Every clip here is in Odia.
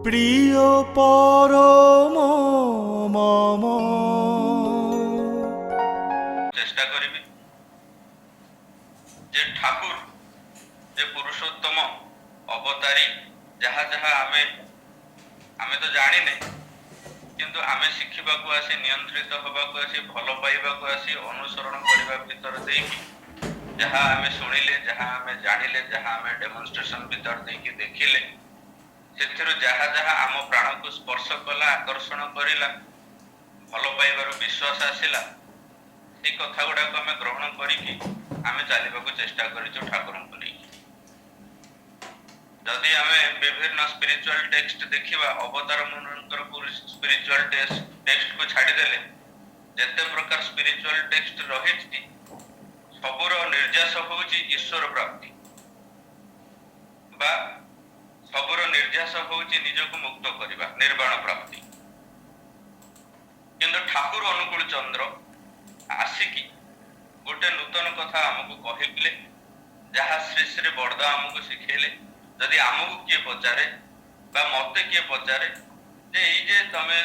প্রিয় পরম মম। চেষ্টা করিবি যে ঠাকুর যে পুরুষোত্তম অবতারী যাহা যাহা ଆମେ ତ ଜାଣିନେ, କିନ୍ତୁ ଆମେ ଶିଖିବାକୁ ଆସି, ନିୟନ୍ତ୍ରିତ ହେବାକୁ ଆସି, ଭଲ ପାଇବାକୁ ଆସି, ଅନୁସରଣ କରିବା ଭିତର ଦେଇକି ଯାହା ଆମେ ଶୁଣିଲେ, ଯାହା ଆମେ ଜାଣିଲେ, ଯାହା ଆମେ ଡେମନଷ୍ଟ୍ରେସନ ଭିତର ଦେଇକି ଦେଖିଲେ, ସେଥିରୁ ଯାହା ଯାହା ଆମ ପ୍ରାଣକୁ ସ୍ପର୍ଶ କଲା, ଆକର୍ଷଣ କରିଲା, ଭଲ ପାଇବାର ବିଶ୍ୱାସ ଆସିଲା, ସେଇ କଥା ଗୁଡାକୁ ଆମେ ଗ୍ରହଣ କରିକି ଆମେ ଚାଲିବାକୁ ଚେଷ୍ଟା କରିଛୁ ଠାକୁରଙ୍କୁ ନେଇକି। ଯଦି ଆମେ ବିଭିନ୍ନ ସ୍ପିରିଚୁଆଲ ଟେକ୍ସଟ ଦେଖିବା, ଅବତାର ମାନଙ୍କର ସ୍ପିରିଚୁଆଲ ଟେକ୍ସଟକୁ ଛାଡ଼ିଦେଲେ ଯେତେ ପ୍ରକାର ସ୍ପିରିଚୁଆଲ ଟେକ୍ସଟ ରହିଛି, ସବୁର ନିର୍ଯାସ ହଉଛି ଈଶ୍ୱର ପ୍ରାପ୍ତି, ବା ସବୁର ନିର୍ଯାସ ହଉଛି ନିଜକୁ ମୁକ୍ତ କରିବା, ନିର୍ବାଣ ପ୍ରାପ୍ତି। କିନ୍ତୁ ଠାକୁର ଅନୁକୂଳ ଚନ୍ଦ୍ର ଆସିକି ଗୋଟେ ନୂତନ କଥା ଆମକୁ କହିଲେ, ଯାହା ଶ୍ରୀ ଶ୍ରୀ ବଡ଼ଦା ଆମକୁ ଶିଖେଇଲେ। ଯଦି ଆମକୁ କିଏ ପଚାରେ ବା ମତେ କିଏ ପଚାରେ ଯେ ଏଇ ଯେ ତମେ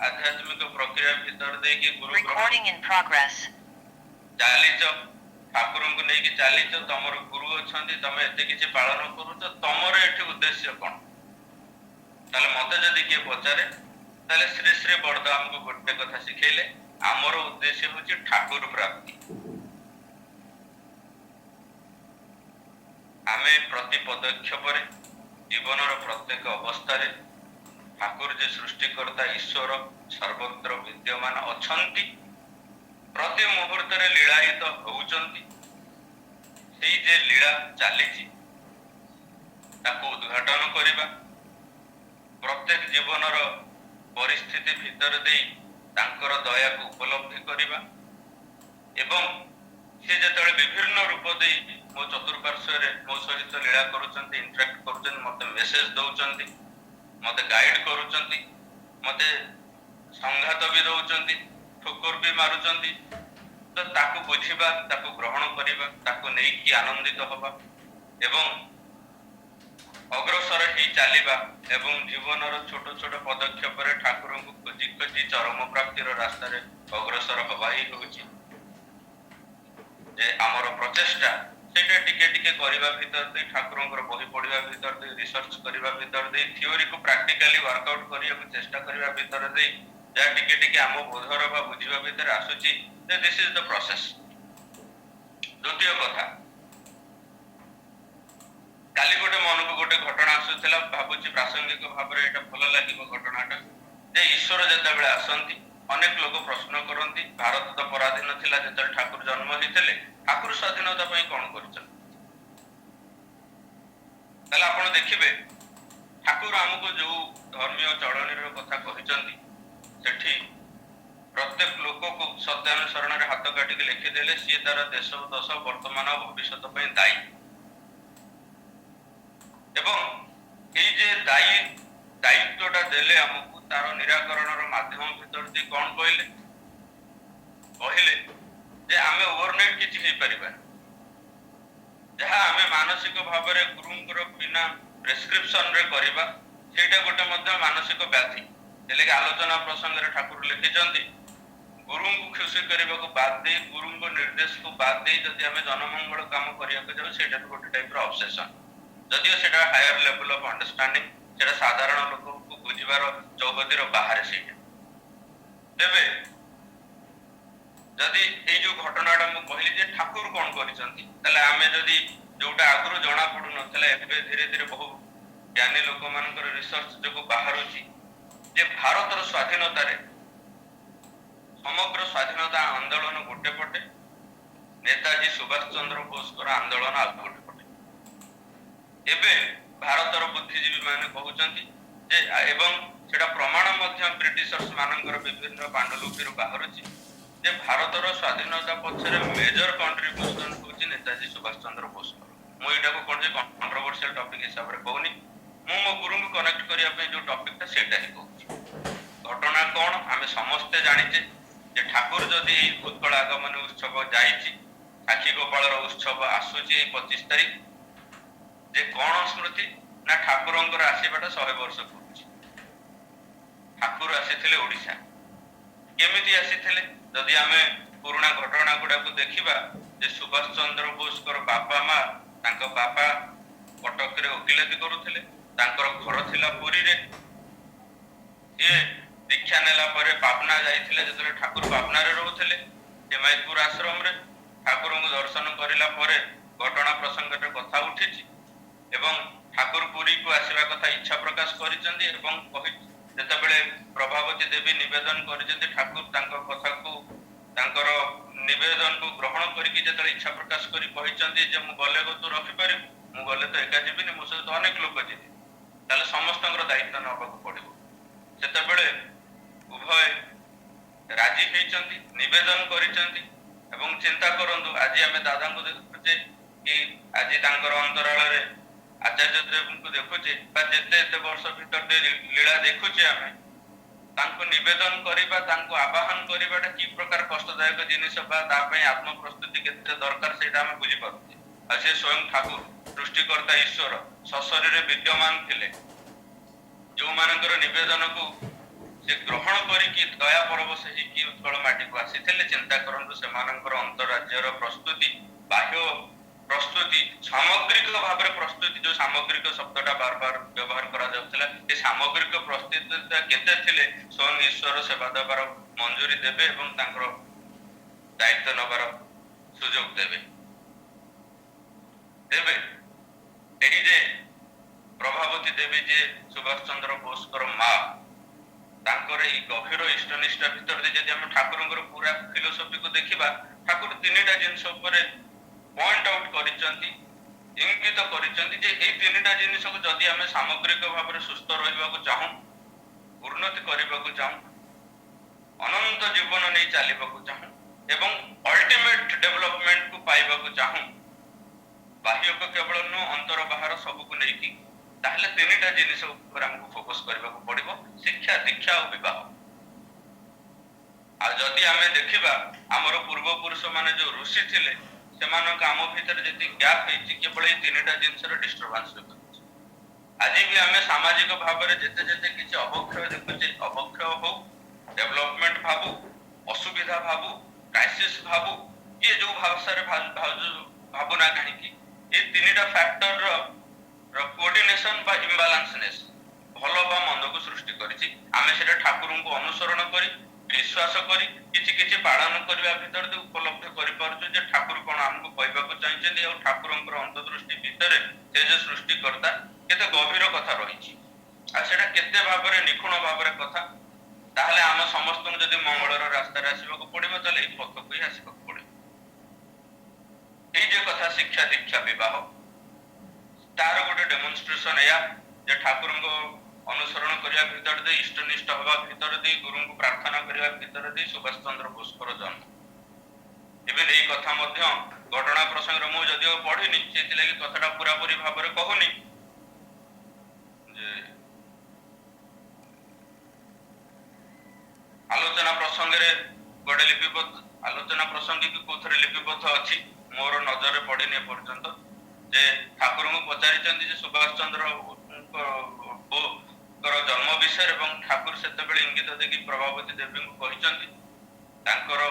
ଆଧ୍ୟାତ୍ମିକ ପ୍ରକ୍ରିୟା ଭିତର ଦେଇକି ଗୁରୁ ଚାଲିଛ, ଠାକୁରଙ୍କୁ ନେଇକି ଚାଲିଛ, ତମର ଗୁରୁ ଅଛନ୍ତି, ତମେ ଏତେ କିଛି ପାଳନ କରୁଛ, ତମର ଏଠି ଉଦ୍ଦେଶ୍ୟ କଣ? ତାହେଲେ ମତେ ଯଦି କିଏ ପଚାରେ, ତାହେଲେ ଶ୍ରୀ ଶ୍ରୀ ବଡ଼ଦା ଆମକୁ ଗୋଟେ କଥା ଶିଖେଇଲେ, ଆମର ଉଦ୍ଦେଶ୍ୟ ହଉଛି ଠାକୁର ପ୍ରାପ୍ତି। ଆମେ ପ୍ରତି ପଦକ୍ଷେପରେ, ଜୀବନର ପ୍ରତ୍ୟେକ ଅବସ୍ଥାରେ ଠାକୁର ଯେ ସୃଷ୍ଟିକର୍ତ୍ତା ଈଶ୍ୱର ସର୍ବତ୍ର ବିଦ୍ୟମାନ ଅଛନ୍ତି, ପ୍ରତି ମୁହୂର୍ତ୍ତରେ ଲୀଳାୟିତ ହେଉଛନ୍ତି, ସେଇ ଯେ ଲୀଳା ଚାଲିଛି ତାକୁ ଉଦ୍ଘାଟନ କରିବା, ପ୍ରତ୍ୟେକ ଜୀବନର ପରିସ୍ଥିତି ଭିତରେ ଦେଇ ତାଙ୍କର ଦୟାକୁ ଉପଲବ୍ଧି କରିବା, ଏବଂ ସେ ଯେତେବେଳେ ବିଭିନ୍ନ ରୂପ ଦେଇ ମୋ ଚତୁଃପାର୍ଶ୍ୱରେ ମୋ ସହିତ ଲୀଳା କରୁଛନ୍ତି, ଇଣ୍ଟରାକ୍ଟ କରୁଛନ୍ତି, ମତେ ମେସେଜ ଦଉଛନ୍ତି, ମତେ ଗାଇଡ କରୁଛନ୍ତି, ମତେ ସଂଘାତ ବି ଦଉଛନ୍ତି, ଠୋକର ବି ମାରୁଛନ୍ତି, ତ ତାକୁ ବୁଝିବା, ତାକୁ ଗ୍ରହଣ କରିବା, ତାକୁ ନେଇକି ଆନନ୍ଦିତ ହବା ଏବଂ ଅଗ୍ରସର ହେଇ ଚାଲିବା, ଏବଂ ଜୀବନର ଛୋଟ ଛୋଟ ପଦକ୍ଷେପରେ ଠାକୁରଙ୍କୁ ଖୋଜି ଖୋଜି ଚରମ ପ୍ରାପ୍ତିର ରାସ୍ତାରେ ଅଗ୍ରସର ହବା ହିଁ ହଉଛି ଯେ ଆମର ପ୍ରଚେଷ୍ଟା। ସେଇଟା ଟିକେ ଟିକେ କରିବା ଭିତର ଦେଇ, ଠାକୁରଙ୍କର ବହି ପଢିବା ଭିତର ଦେଇ, ରିସର୍ଚ୍ଚ କରିବା ଭିତର ଦେଇ, ଥିଓରିକୁ ପ୍ରାକ୍ଟିକାଲି ୱାର୍କଆଉଟ କରିବାକୁ ଚେଷ୍ଟା କରିବା ଭିତର ଦେଇ ଯାହା ଟିକେ ଟିକେ ଆମ ବୋଧର ବା ବୁଝିବା ଭିତରେ ଆସୁଛି ଯେ ଦିସ୍ ଇଜ ଦ ପ୍ରୋସେସ। ଦ୍ୱିତୀୟ କଥା, କାଲି ଗୋଟେ ମନକୁ ଗୋଟେ ଘଟଣା ଆସୁଥିଲା, ଭାବୁଛି ପ୍ରାସଙ୍ଗିକ ଭାବରେ ଏଇଟା ଭଲ ଲାଗିବ ଘଟଣାଟା, ଯେ ଈଶ୍ୱର ଯେତେବେଳେ ଆସନ୍ତି, ଅନେକ ଲୋକ ପ୍ରଶ୍ନ କରନ୍ତି, ଭାରତ ତ ପରାଧୀନ ଥିଲା ଯେତେବେଳେ ଠାକୁର ଜନ୍ମ ହେଇଥିଲେ, ଠାକୁର ସ୍ୱାଧୀନତା ପାଇଁ କଣ କରିଛନ୍ତି? ତାହେଲେ ଆପଣ ଦେଖିବେ ଠାକୁର ଆମକୁ ଯୋଉ ଧର୍ମୀୟ ଚଳଣୀର କଥା କହିଛନ୍ତି, ସେଠି ପ୍ରତ୍ୟେକ ଲୋକକୁ ସତ୍ୟାନୁସରଣରେ ହାତ କାଟିକି ଲେଖିଦେଲେ ସିଏ ତାର ଦେଶ ଦଶ ବର୍ତ୍ତମାନ ଭବିଷ୍ୟତ ପାଇଁ ଦାୟୀ। ଏବଂ ଏଇ ଯେ ଦାୟିତ୍ୱଟା ଦେଲେ ଆମକୁ, ତାର ନିରାକରଣର ମାଧ୍ୟମ ଭିତରେ ଦେଇ କଣ କହିଲେ ଯେ ଆମେ ଓଭରନାଇଟ୍ କିଛି ହେଇପାରିବାନି। ଯାହା ଆମେ ମାନସିକ ଭାବରେ ଗୁରୁଙ୍କର ବିନା ପ୍ରେସକ୍ରିପସନରେ କରିବା, ସେଇଟା ଗୋଟେ ମଧ୍ୟ ମାନସିକ ବ୍ୟାଧି। ହେଲେ ଆଲୋଚନା ପ୍ରସଙ୍ଗରେ ଠାକୁର ଲେଖିଛନ୍ତି, ଗୁରୁଙ୍କୁ ଖୁସି କରିବାକୁ ବାଦ ଦେଇ, ଗୁରୁଙ୍କ ନିର୍ଦ୍ଦେଶକୁ ବାଦ ଦେଇ ଯଦି ଆମେ ଜନମଙ୍ଗଳ କାମ କରିବାକୁ ଯାଉ, ସେଇଟା ବି ଗୋଟେ ଟାଇପର ଅବସେସନ। ଯଦିଓ ସେଟା ହାୟର ଲେଭେଲ ଅଫ ଅଣ୍ଡରଷ୍ଟାଣ୍ଡିଂ, ସେଟା ସାଧାରଣ ଲୋକଙ୍କୁ ବୁଝିବାର ଚୌହଦିର ବାହାରେ ସେଇଟା। ତେବେ ଯଦି ଏଇ ଯୋଉ ଘଟଣାଟା ମୁଁ କହିଲି ଯେ ଠାକୁର କଣ କରିଛନ୍ତି, ତାହେଲେ ଆମେ ଯଦି ଯୋଉଟା ଆଗରୁ ଜଣା ପଡୁନଥିଲା, ଏବେ ଧୀରେ ଧୀରେ ବହୁ ଜ୍ଞାନୀ ଲୋକମାନଙ୍କର ରିସର୍ଚ୍ଚ ଯୋଗୁଁ ବାହାରୁଛି ଯେ ଭାରତର ସ୍ୱାଧୀନତାରେ ସମଗ୍ର ସ୍ୱାଧୀନତା ଆନ୍ଦୋଳନ ଗୋଟେ ପଟେ, ନେତାଜୀ ସୁଭାଷ ଚନ୍ଦ୍ର ବୋଷଙ୍କର ଆନ୍ଦୋଳନ ଆଉ ଗୋଟେ ପଟେ। ଏବେ ଭାରତର ବୁଦ୍ଧିଜୀବୀ ମାନେ କହୁଛନ୍ତି ଯେ, ଏବଂ ସେଟା ପ୍ରମାଣ ମଧ୍ୟ ବ୍ରିଟିଶର୍ସ ମାନଙ୍କର ବିଭିନ୍ନ ପାଣ୍ଡୁଲିପିରୁ ବାହାରୁଛି ଯେ ଭାରତର ସ୍ୱାଧୀନତା ପଛରେ ମେଜର କଣ୍ଟ୍ରିବ୍ୟୁସନ ହଉଛି ନେତାଜୀ ସୁଭାଷ ଚନ୍ଦ୍ର ବୋଷଙ୍କର। ମୁଁ ଏଇଟାକୁ କୌଣସି କଣ୍ଟ୍ରୋଭର୍ସିଆଲ ଟପିକ ହିସାବରେ କହୁନି, ମୁଁ ମୋ ଗୁରୁଙ୍କୁ କନେକ୍ଟ କରିବା ପାଇଁ ଯୋଉ ଟପିକଟା ସେଇଟା ହିଁ କହୁଛି। ଘଟଣା କଣ ଆମେ ସମସ୍ତେ ଜାଣିଛେ ଯେ ଠାକୁର ଯଦି ଏଇ ଉତ୍କଳ ଆଗମନ ଉତ୍ସବ ଯାଇଛି, ସାକ୍ଷୀ ଗୋପାଳର ଉତ୍ସବ ଆସୁଛି ଏଇ 25 ତାରିଖ, ଯେ କଣ ସ୍ମୃତି ନା ଠାକୁରଙ୍କର ଆସିବାଟା 100 ବର୍ଷ କରୁଛି। ଠାକୁର ଆସିଥିଲେ ଓଡ଼ିଶା। କେମିତି ଆସିଥିଲେ? ଯଦି ଆମେ ପୁରୁଣା ଘଟଣା ଗୁଡାକୁ ଦେଖିବା ଯେ ସୁଭାଷ ଚନ୍ଦ୍ର ବୋଷଙ୍କର ବାପା ମା, ତାଙ୍କ ବାପା କଟକରେ ଓକିଲାତି କରୁଥିଲେ, ତାଙ୍କର ଘର ଥିଲା ପୁରୀରେ। ସିଏ ଦୀକ୍ଷା ନେଲା ପରେ ପାବନା ଯାଇଥିଲେ, ଯେତେବେଳେ ଠାକୁର ପାବନାରେ ରହୁଥିଲେ ହିମାୟତପୁର ଆଶ୍ରମରେ। ଠାକୁରଙ୍କୁ ଦର୍ଶନ କରିଲା ପରେ ଘଟଣା ପ୍ରସଙ୍ଗରେ କଥା ଉଠିଛି ଏବଂ ଠାକୁର ପୁରୀକୁ ଆସିବା କଥା ଇଚ୍ଛା ପ୍ରକାଶ କରିଛନ୍ତି ଏବଂ ଯେତେବେଳେ ପ୍ରଭାବତୀ ଦେବୀ ନିବେଦନ କରିଛନ୍ତି, ଠାକୁର ତାଙ୍କ କଥାକୁ, ତାଙ୍କର ନିବେଦନକୁ ଗ୍ରହଣ କରିକି ଯେତେବେଳେ ଇଚ୍ଛା ପ୍ରକାଶ କରି କହିଛନ୍ତି ଯେ ମୁଁ ଗଲେ ତୁ ରଖିପାରିବୁ, ମୁଁ ଗଲେ ତ ଏକା ଯିବିନି, ମୋ ସହିତ ଅନେକ ଲୋକ ଯିବେ, ତାହେଲେ ସମସ୍ତଙ୍କର ଦାୟିତ୍ୱ ନେବାକୁ ପଡିବ। ସେତେବେଳେ ଉଭୟ ରାଜି ହେଇଛନ୍ତି, ନିବେଦନ କରିଛନ୍ତି। ଏବଂ ଚିନ୍ତା କରନ୍ତୁ, ଆଜି ଆମେ ଦାଦାଙ୍କୁ ଦେଖୁଛେ କି ଆଜି ତାଙ୍କର ଅନ୍ତରାଳରେ ଆଚାର୍ଯ୍ୟ ଦେବଙ୍କୁ ଦେଖୁଛେ ବା ଯେତେ ଏତେ ବର୍ଷ ଭିତରେ ଲୀଳା ଦେଖୁଛେ, ଆମେ ତାଙ୍କୁ ନିବେଦନ କରିବା, ତାଙ୍କୁ ଆବାହନ କରିବାଟା କି ପ୍ରକାର କଷ୍ଟଦାୟକ ଜିନିଷ ବା ତା ପାଇଁ ଆତ୍ମ ପ୍ରସ୍ତୁତି କେତେ ଦରକାର ସେଇଟା ଆମେ ବୁଝିପାରୁଛେ। ଆଉ ସେ ସ୍ୱୟଂ ଠାକୁର ସୃଷ୍ଟିକର୍ତ୍ତା ଈଶ୍ୱର ସଶରୀରେ ବିଦ୍ୟମାନ ଥିଲେ, ଯୋଉମାନଙ୍କର ନିବେଦନକୁ ସେ ଗ୍ରହଣ କରିକି ଦୟା ପରବଶ ହେଇକି ଉତ୍କଳ ମାଟିକୁ ଆସିଥିଲେ। ଚିନ୍ତା କରନ୍ତୁ ସେମାନଙ୍କର ଅନ୍ତରାଜ୍ୟର ପ୍ରସ୍ତୁତି, ବାହ୍ୟ ପ୍ରସ୍ତୁତି, ସାମଗ୍ରିକ ଭାବରେ ପ୍ରସ୍ତୁତି, ଯୋଉ ସାମଗ୍ରିକ ଶବ୍ଦଟା ବାର ବାର ବ୍ୟବହାର କରାଯାଉଥିଲା, ଏ ସାମଗ୍ରିକ ପ୍ରସ୍ତୁତିଟା କେତେ ଥିଲେ ସ୍ୱୟଂ ଈଶ୍ୱର ସେବା ଦେବାର ମଞ୍ଜୁରୀ ଦେବେ ଏବଂ ତାଙ୍କର ଦାୟିତ୍ୱ ନେବାର ସୁଯୋଗ ଦେବେ। ତେବେ ଏଇ ଯେ ପ୍ରଭାବତୀ ଦେବୀ ଯେ ସୁଭାଷ ଚନ୍ଦ୍ର ବୋଷଙ୍କର ମା, ତାଙ୍କର ଏଇ ଗଭୀର ଇଷ୍ଟନିଷ୍ଠା ଭିତରେ ଯଦି ଆମେ ଠାକୁରଙ୍କର ପୁରା ଫିଲୋସଫିକୁ ଦେଖିବା, ଠାକୁର ତିନିଟା ଜିନିଷ ଉପରେ ପଏଣ୍ଟ ଆଉଟ କରିଛନ୍ତି, ଇଙ୍ଗିତ କରିଛନ୍ତି ଯେ ଏଇ ତିନିଟା ଜିନିଷକୁ ଯଦି ଆମେ ସାମଗ୍ରିକ ଭାବରେ ସୁସ୍ଥ ରହିବାକୁ ଚାହୁଁ, ଉନ୍ନତି କରିବାକୁ ଚାହୁଁ, ଅନନ୍ତ ଜୀବନ ନେଇ ଚାଲିବାକୁ ଚାହୁଁ ଏବଂ ଅଲ୍ଟିମେଟ ଡେଭଲପମେଣ୍ଟକୁ ପାଇବାକୁ ଚାହୁଁ, ବାହ୍ୟକୁ କେବଳ ନୁହଁ ଅନ୍ତର ବାହାର ସବୁକୁ ନେଇକି, ତାହେଲେ ତିନିଟା ଜିନିଷ ଉପରେ ଆମକୁ ଫୋକସ କରିବାକୁ ପଡିବ, ଶିକ୍ଷା, ଦୀକ୍ଷା ଆଉ ବିବାହ। ଆଉ ଯଦି ଆମେ ଦେଖିବା ଆମର ପୂର୍ବପୁରୁଷ ମାନେ ଯୋଉ ଋଷି ଥିଲେ, ସେମାନଙ୍କ ଆମ ଭିତରେ ଯେତିକି ଗ୍ୟାପ୍ ହେଇଛି କେବଳ ଏଇ ତିନିଟା ଜିନିଷର ଡିଷ୍ଟର୍ବାନ୍ସ ଦେଖୁଛି। ଆଜି ବି ଆମେ ସାମାଜିକ ଭାବରେ ଯେତେ ଯେତେ କିଛି ଅବକ୍ଷୟ ଦେଖୁଛେ, ଅବକ୍ଷୟ ହଉ, ଡେଭଲପମେଣ୍ଟ ଭାବୁ, ଅସୁବିଧା ଭାବୁ, କ୍ରାଇସିସ୍ ଭାବୁ, କିଏ ଯୋଉ ଭାଷାରେ ଭାବୁନା କାହିଁକି, ଏଇ ତିନିଟା ଫ୍ୟାକ୍ଟରର କୋଅର୍ଡିନେସନ ବା ଇମ୍ବାଲାନ୍ସନେସ୍ ଭଲ ବା ମନ୍ଦକୁ ସୃଷ୍ଟି କରିଛି। ଆମେ ସେଟା ଠାକୁରଙ୍କୁ ଅନୁସରଣ କରି, ବିଶ୍ୱାସ କରି, କିଛି କିଛି ପାଳନ କରିବା ଭିତରେ ଉପଲବ୍ଧ କରିପାରୁଛୁ ଯେ ଠାକୁର କଣ ଆମକୁ କହିବାକୁ ଚାହିଁଛନ୍ତି ଆଉ ଠାକୁରଙ୍କର ଅନ୍ତର୍ଦୃଷ୍ଟି ଭିତରେ ସେ ଯେ ସୃଷ୍ଟିକର୍ତ୍ତା କେତେ ଗଭୀର କଥା ରହିଛି ଆଉ ସେଟା କେତେ ଭାବରେ ନିଖୁଣ ଭାବରେ କଥା। ତାହେଲେ ଆମ ସମସ୍ତଙ୍କୁ ଯଦି ମଙ୍ଗଳର ରାସ୍ତାରେ ଆସିବାକୁ ପଡିବ, ତାହେଲେ ଏଇ ପଥକୁ ହିଁ ଆସିବାକୁ ପଡିବ। ଏଇ ଯେ କଥା ଶିକ୍ଷା, ଦୀକ୍ଷା, ବିବାହ, ତାର ଗୋଟେ ଡେମନଷ୍ଟ୍ରେସନ ଏୟା ଯେ ଠାକୁରଙ୍କ ଅନୁସରଣ କରିବା ଭିତରେ ଦେଇ, ଇଷ୍ଟନିଷ୍ଠ ହବା ଭିତରେ ଦେଇ, ଗୁରୁଙ୍କୁ ପ୍ରାର୍ଥନା କରିବା ଭିତରେ ଦେଇ ସୁଭାଷ ଚନ୍ଦ୍ର ବୋଷଙ୍କର ଜନ୍ମ। ଏବେ ଏଇ କଥା ମଧ୍ୟ ଘଟଣା ପ୍ରସଙ୍ଗରେ ମୁଁ ଯଦିଓ ପଢିନି, ସେଥିଲାଗି କଥାଟା ପୁରାପୁରି ଭାବରେ କହୁନି ଯେ ଆଲୋଚନା ପ୍ରସଙ୍ଗରେ ଗୋଟେ ଲିପିବଦ୍ଧ, ଆଲୋଚନା ପ୍ରସଙ୍ଗିକ କୋଉଥିରେ ଲିପିବଦ୍ଧ ଅଛି ମୋର ନଜରରେ ପଡିନି ଏପର୍ଯ୍ୟନ୍ତ, ଯେ ଠାକୁରଙ୍କୁ ପଚାରିଛନ୍ତି ଯେ ସୁଭାଷ ଚନ୍ଦ୍ରଙ୍କର ଜନ୍ମ ବିଷୟରେ ଏବଂ ଠାକୁର ସେତେବେଳେ ଇଙ୍ଗିତ ଦେଇକି ପ୍ରଭାବତୀ ଦେବୀଙ୍କୁ କହିଛନ୍ତି ତାଙ୍କର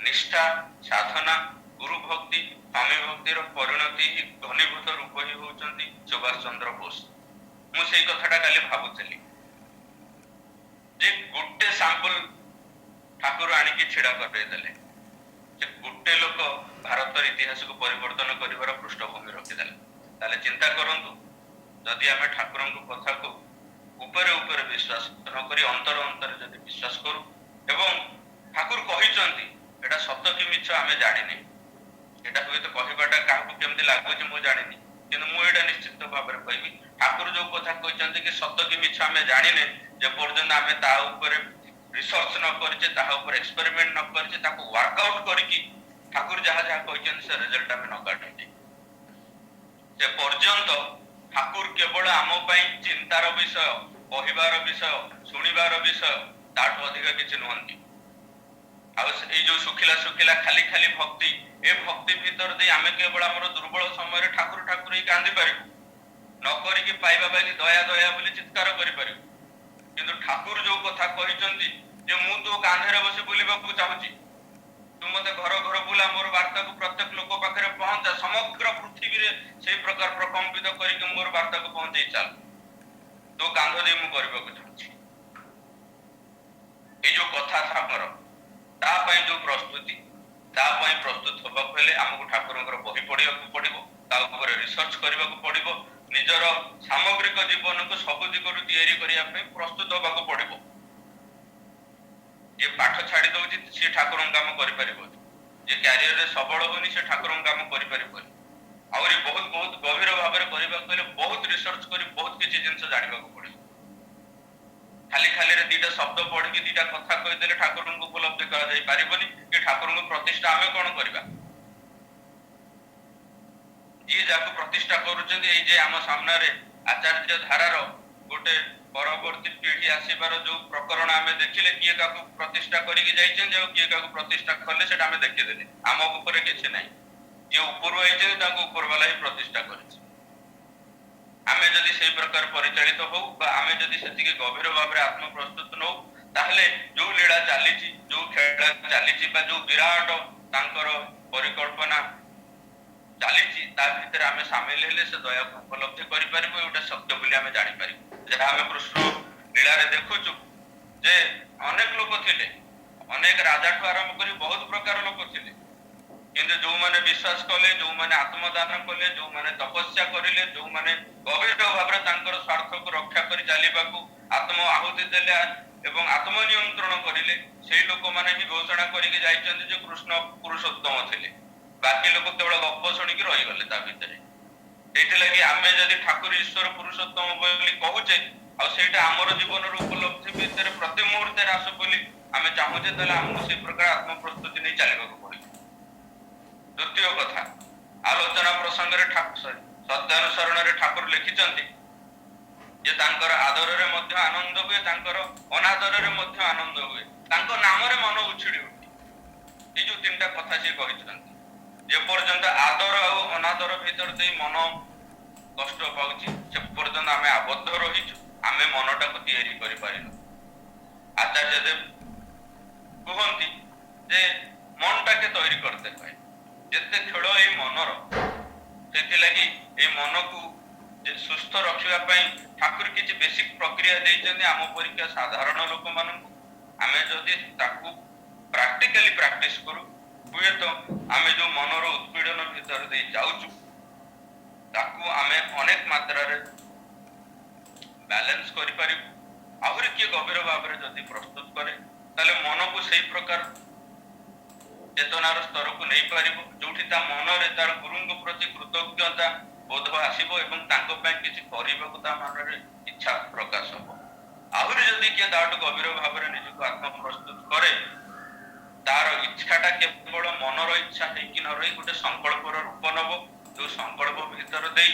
ନିଷ୍ଠା, ସାଧନା, ଗୁରୁ ଭକ୍ତି, ସ୍ୱାମୀ ଭକ୍ତିର ପରିଣତି ଘନୀଭୂତ ରୂପ ହିଁ ହଉଛନ୍ତି ସୁଭାଷ ଚନ୍ଦ୍ର ବୋଷ। ମୁଁ ସେଇ କଥାଟା କାଲି ଭାବୁଥିଲି ଯେ ଗୋଟେ ସାମ୍ପଲ ଠାକୁର ଆଣିକି ଛିଡା କରିଦେଲେ, ଯେ ଗୋଟେ ଲୋକ ଭାରତର ଇତିହାସକୁ ପରିବର୍ତ୍ତନ କରିବାର ପୃଷ୍ଠଭୂମି ରଖିଦେଲେ। ତାହେଲେ ଚିନ୍ତା କରନ୍ତୁ, ଯଦି ଆମେ ଠାକୁରଙ୍କ କଥାକୁ ଉପରେ ଉପରେ ବିଶ୍ୱାସ ନ କରି ଅନ୍ତର ଅନ୍ତରରେ ଯଦି ବିଶ୍ୱାସ କରୁ ଏବଂ ଠାକୁର କହିଛନ୍ତି ଏଟା ସତ କି ମିଛ ଆମେ ଜାଣିନି, ଏଟା ହୁଏତ କହିବାଟା କାହାକୁ କେମିତି ଲାଗୁଛି ମୁଁ ଜାଣିନି, କିନ୍ତୁ ମୁଁ ଏଇଟା ନିଶ୍ଚିତ ଭାବରେ କହିବି ଠାକୁର ଯୋଉ କଥା କହିଛନ୍ତି କି ସତ କି ମିଛ ଆମେ ଜାଣିନେ, ଯେ ପର୍ଯ୍ୟନ୍ତ ଆମେ ତା ଉପରେ ରିସର୍ଚ୍ଚ ନ କରିଛେ, ତାହା ଉପରେ ଏକ୍ସପେରିମେଣ୍ଟ ନ କରିଛେ, ତାକୁ ୱାର୍କଆଉଟ କରିକି ଠାକୁର ଯାହା ଯାହା କହିଛନ୍ତି ସେ ରେଜଲ୍ଟ ଆମେ ନ କାଢିଛେ, ସେ ପର୍ଯ୍ୟନ୍ତ ଠାକୁର କେବଳ ଆମ ପାଇଁ ଚିନ୍ତାର ବିଷୟ, କହିବାର ବିଷୟ, ଶୁଣିବାର ବିଷୟ, ତାଠୁ ଅଧିକ କିଛି ନୁହନ୍ତି। ଆଉ ଏଇ ଯୋଉ ଶୁଖିଲା ଶୁଖିଲା ଖାଲି ଖାଲି ଭକ୍ତି, ଏ ଭକ୍ତି ଭିତରେ ଦେଇ ଆମେ କେବଳ ଆମର ଦୁର୍ବଳ ସମୟରେ ଠାକୁର ଠାକୁର ହେଇ କାନ୍ଦି ପାରିବୁ, ନ କରିକି ପାଇବା ପାଇଁ ଦୟା ଦୟା ବୋଲି ଚିତ୍କାର କରିପାରିବୁ। କିନ୍ତୁ ଠାକୁର ଯୋଉ କଥା କହିଛନ୍ତି ଯେ ମୁଁ ତୋ କାନ୍ଧରେ ବସି ବୁଲିବାକୁ ଚାହୁଁଛି, ତୁ ମତେ ଘର ଘର ବୁଲା, ମୋର ବାର୍ତ୍ତାକୁ ପ୍ରତ୍ୟେକ ଲୋକ ପାଖରେ ପହଞ୍ଚା, ସମଗ୍ର ପୃଥିବୀରେ ସେଇ ପ୍ରକାର ପ୍ରକମ୍ପିତ କରିକି ମୋର ବାର୍ତ୍ତାକୁ ପହଞ୍ଚେଇ ଚାଲ, ତୋ କାନ୍ଧ ଦେଇ ମୁଁ କରିବାକୁ ଚାହୁଁଛି। ଏଇ ଯୋଉ କଥା ଆମର, ତା ପାଇଁ ଯୋଉ ପ୍ରସ୍ତୁତି, ତା ପାଇଁ ପ୍ରସ୍ତୁତ ହେବାକୁ ହେଲେ ଆମକୁ ଠାକୁରଙ୍କର ବହି ପଢିବାକୁ ପଡିବ, ତା ଉପରେ ରିସର୍ଚ୍ଚ କରିବାକୁ ପଡିବ, ନିଜର ସାମଗ୍ରିକ ଜୀବନକୁ ସବୁ ଦିଗରୁ ତିଆରି କରିବା ପାଇଁ ପ୍ରସ୍ତୁତ ହେବାକୁ ପଡିବ। ଯିଏ ପାଠ ଛାଡି ଦଉଛି ସିଏ ଠାକୁରଙ୍କ କାମ କରିପାରିବନି, ଯିଏ କ୍ୟାରିୟରରେ ସବଳ ହଉନି ସେ ଠାକୁରଙ୍କ କାମ କରିପାରିବନି। ଆହୁରି ବହୁତ ବହୁତ ଗଭୀର ଭାବରେ କରିବାକୁ ହେଲେ ବହୁତ ରିସର୍ଚ୍ଚ କରି ବହୁତ କିଛି ଜିନିଷ ଜାଣିବାକୁ ପଡିବ। ଖାଲି ଖାଲିରେ ଦିଟା ଶବ୍ଦ ପଢିକି ଦିଟା କଥା କହିଦେଲେ ଠାକୁରଙ୍କୁ ଉପଲବ୍ଧି କରାଯାଇ ପାରିବନି, କି ଠାକୁରଙ୍କୁ ପ୍ରତିଷ୍ଠା ଆମେ କଣ କରିବା। ଯିଏ ଯାହାକୁ ପ୍ରତିଷ୍ଠା କରୁଛନ୍ତି, ଏଇ ଯେ ଆମ ସାମ୍ନାରେ ଆଚାର୍ଯ୍ୟ ଧାରାର ଗୋଟେ ପରବର୍ତ୍ତୀ ପିଢି ଆସିବାର ଯୋଉ ପ୍ରକରଣ ଆମେ ଦେଖିଲେ, କିଏ କାହାକୁ ପ୍ରତିଷ୍ଠା କରିକି ଯାଇଛନ୍ତି ଆଉ କିଏ କାହାକୁ ପ୍ରତିଷ୍ଠା କଲେ ସେଟା ଆମେ ଦେଖିଦେଲେ। ଆମ ଉପରେ କିଛି ନାହିଁ, ଯିଏ ଉପରୁ ଆଇଛନ୍ତି ତାଙ୍କୁ ଉପର ବାଲା ହିଁ ପ୍ରତିଷ୍ଠା କରିଛି। ଆମେ ଯଦି ସେଇ ପ୍ରକାର ପରିଚାଳିତ ହଉ ବା ଆମେ ଯଦି ସେତିକି ଗଭୀର ଭାବରେ ଆତ୍ମ ପ୍ରସ୍ତୁତ ନଉ, ତାହେଲେ ଯୋଉ ଲୀଳା ଚାଲିଛି, ଯୋଉ ଖେଳ ଚାଲିଛି ବା ଯୋଉ ବିରାଟ ତାଙ୍କର ପରିକଳ୍ପନା ଚାଲିଛି, ତା ଭିତରେ ଆମେ ସାମିଲ ହେଲେ ସେ ଦୟାକୁ ଉପଲବ୍ଧି କରିପାରିବୁ, ଏଇଟା ସତ୍ୟ ବୋଲି ଆମେ ଜାଣିପାରିବୁ। ଯାହା ଆମେ କୃଷ୍ଣ ଲୀଳାରେ ଦେଖୁଛୁ ଯେ ଅନେକ ଲୋକ ଥିଲେ, ଅନେକ ରାଜାଠୁ ଆରମ୍ଭ କରି ବହୁତ ପ୍ରକାର ଲୋକ ଥିଲେ, କିନ୍ତୁ ଯୋଉମାନେ ବିଶ୍ୱାସ କଲେ, ଯୋଉମାନେ ଆତ୍ମଦାନ କଲେ, ଯୋଉମାନେ ତପସ୍ୟା କରିଲେ, ଯୋଉମାନେ ଗଭୀର ଭାବରେ ତାଙ୍କର ସ୍ୱାର୍ଥକୁ ରକ୍ଷା କରି ଚାଲିବାକୁ ଆତ୍ମ ଆହୁତି ଦେଲେ ଏବଂ ଆତ୍ମ ନିୟନ୍ତ୍ରଣ କରିଲେ, ସେଇ ଲୋକମାନେ ହିଁ ଘୋଷଣା କରିକି ଯାଇଛନ୍ତି ଯେ କୃଷ୍ଣ ପୁରୁଷୋତ୍ତମ ଥିଲେ। ବାକି ଲୋକ କେବଳ ଗପ ଶୁଣିକି ରହିଗଲେ ତା ଭିତରେ। ସେଇଥିଲାଗି ଆମେ ଯଦି ଠାକୁର ଈଶ୍ୱର ପୁରୁଷୋତ୍ତମ ବୋଲି କହୁଛେ ଆଉ ସେଇଟା ଆମର ଜୀବନର ଉପଲବ୍ଧି ଭିତରେ ପ୍ରତି ମୁହୂର୍ତ୍ତରେ ଆସୁ ବୋଲି ଆମେ ଚାହୁଁଛେ, ତାହେଲେ ଆମକୁ ସେଇ ପ୍ରକାର ଆତ୍ମ ପ୍ରସ୍ତୁତି ନେଇ ଚାଲିବାକୁ ପଡିବ। ଦ୍ୱିତୀୟ କଥା, ଆଲୋଚନା ପ୍ରସଙ୍ଗରେ ସତ୍ୟାନୁସରଣରେ ଠାକୁର ଲେଖିଛନ୍ତି ଯେ ତାଙ୍କର ଆଦରରେ ମଧ୍ୟ ଆନନ୍ଦ ହୁଏ, ତାଙ୍କର ଅନାଦରରେ ମଧ୍ୟ ଆନନ୍ଦ ହୁଏ, ତାଙ୍କ ନାମରେ ମନ ଉଛୁଳି ଉଠେ। ଏଇ ଯୋଉ ତିନିଟା କଥା ସିଏ କହିଛନ୍ତି, ଯେପର୍ଯ୍ୟନ୍ତ ଆଦର ଆଉ ଅନାଦର ଭିତରେ ଦେଇ ମନ କଷ୍ଟ ପାଉଛି ସେ ପର୍ଯ୍ୟନ୍ତ ଆମେ ଆବଦ୍ଧ ରହିଛୁ, ଆମେ ମନଟାକୁ ତିଆରି କରିପାରିନୁ। ଆଚାର୍ଯ୍ୟ ଦେବ କୁହନ୍ତି ଯେ ମନଟାକେ ତୈରି କରିତେ ହୁଏ, ଯେତେ ଖେଳ ଏଇ ମନର, ସେଥିଲାଗି ଏଇ ମନକୁ ସୁସ୍ଥ ରଖିବା ପାଇଁ ଠାକୁର କିଛି ବେସିକ ପ୍ରକ୍ରିୟା ଦେଇଛନ୍ତି ଆମ ପରୀକ୍ଷା ସାଧାରଣ ଲୋକମାନଙ୍କୁ। ଆମେ ଯଦି ତାକୁ ପ୍ରାକ୍ଟିକାଲି ପ୍ରାକ୍ଟିସ କରୁ, ହୁଏତ ଆମେ ଯୋଉ ମନର ଉତ୍ପୀଡ଼ନ ଭିତରେ ଦେଇ ଯାଉଛୁ ତାକୁ ଆମେ ଅନେକ ମାତ୍ରାରେ ବ୍ୟାଲେନ୍ସ କରିପାରିବୁ। ଆହୁରି କିଏ ଗଭୀର ଭାବରେ ଯଦି ପ୍ରସ୍ତୁତ କରେ, ତାହେଲେ ମନକୁ ସେଇ ପ୍ରକାର ଚେତନାର ସ୍ତରକୁ ନେଇପାରିବ ଯୋଉଠି ତା ମନରେ ତାର ଗୁରୁଙ୍କ ପ୍ରତି କୃତଜ୍ଞତା ବୋଧ ଆସିବ ଏବଂ ତାଙ୍କ ପାଇଁ କିଛି କରିବାକୁ ତା ମନରେ ଇଚ୍ଛା ପ୍ରକାଶ ହବ। ଆହୁରି ଯଦି କିଏ ତାଠୁ ଗଭୀର ଭାବରେ ନିଜକୁ ଆତ୍ମ ପ୍ରସ୍ତୁତ କରେ, ତାର ଇଚ୍ଛାଟା କେବଳ ମନର ଇଚ୍ଛା ହେଇକି ନ ରହି ଗୋଟେ ସଂକଳ୍ପର ରୂପ ନବ, ଯୋଉ ସଂକଳ୍ପ ଭିତରେ ଦେଇ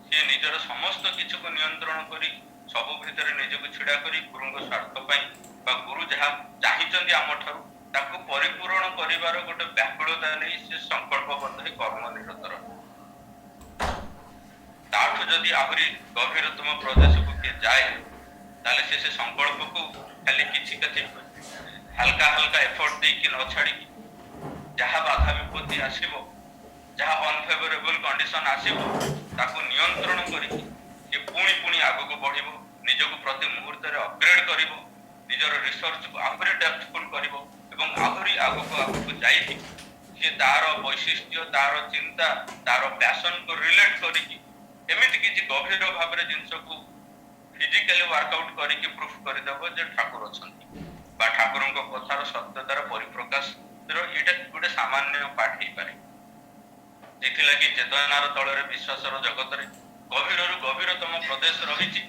ସିଏ ନିଜର ସମସ୍ତ କିଛିକୁ ନିୟନ୍ତ୍ରଣ କରି ସବୁ ଭିତରେ ନିଜକୁ ଛିଡା କରି ଗୁରୁଙ୍କ ସ୍ୱାର୍ଥ ପାଇଁ ବା ଗୁରୁ ଯାହା ଚାହିଁଛନ୍ତି ଆମ ଠାରୁ ତାକୁ ପରିପୂରଣ କରିବାର ଗୋଟେ ବ୍ୟାକୁଳତା ନେଇ ସେ ସଂକଳ୍ପବଦ୍ଧ ହେଇ କର୍ମ ନିରତ ରହେ। ତାଠୁ ଯଦି ଆହୁରି ଗଭୀରତମ ପ୍ରଦେଶକୁ କିଏ ଯାଏ, ତାହେଲେ ସେ ସଂକଳ୍ପକୁ ଖାଲି କିଛି ହାଲକା ହାଲକା ଏଫର୍ଟ ଦେଇକି ନ ଛାଡିକି ଯାହା ବାଧା ବିପତ୍ତି ଆସିବ, ଯାହା ଅନଫେଭରେବଲ କଣ୍ଡିସନ ଆସିବ, ତାକୁ ନିୟନ୍ତ୍ରଣ କରିକି ସେ ପୁଣି ଆଗକୁ ବଢିବ, ନିଜକୁ ପ୍ରତି ମୁହୂର୍ତ୍ତରେ ଅପଗ୍ରେଡ କରିବ, ନିଜର ରିସର୍ଚ୍ଚକୁ ଆହୁରି ଡେପ୍ଥଫୁଲ କରିବ ଏବଂ ଆହୁରି ଆଗକୁ ଯାଇକି ସେ ତାର ବୈଶିଷ୍ଟ୍ୟ, ତାର ଚିନ୍ତା, ତାର ପ୍ୟାସନକୁ ରିଲେଟ କରିକି ଏମିତି କିଛି ଗଭୀର ଭାବରେ ଜିନିଷକୁ ଫିଜିକାଲି ୱାର୍କଆଉଟ କରିକି ପ୍ରୁଫ କରିଦେବ ଯେ ଠାକୁର ଅଛନ୍ତି ବା ଠାକୁରଙ୍କ କଥାର ସତ୍ୟତାର ପରିପ୍ରକାଶର ଏଇଟା ଗୋଟେ ସାମାନ୍ୟ ପାଠ ହେଇପାରେ। ସେଥିଲାଗି ଚେତନାର ତଳରେ ବିଶ୍ୱାସର ଜଗତରେ ଗଭୀରରୁ ଗଭୀରତମ ପ୍ରଦେଶ ରହିଛି।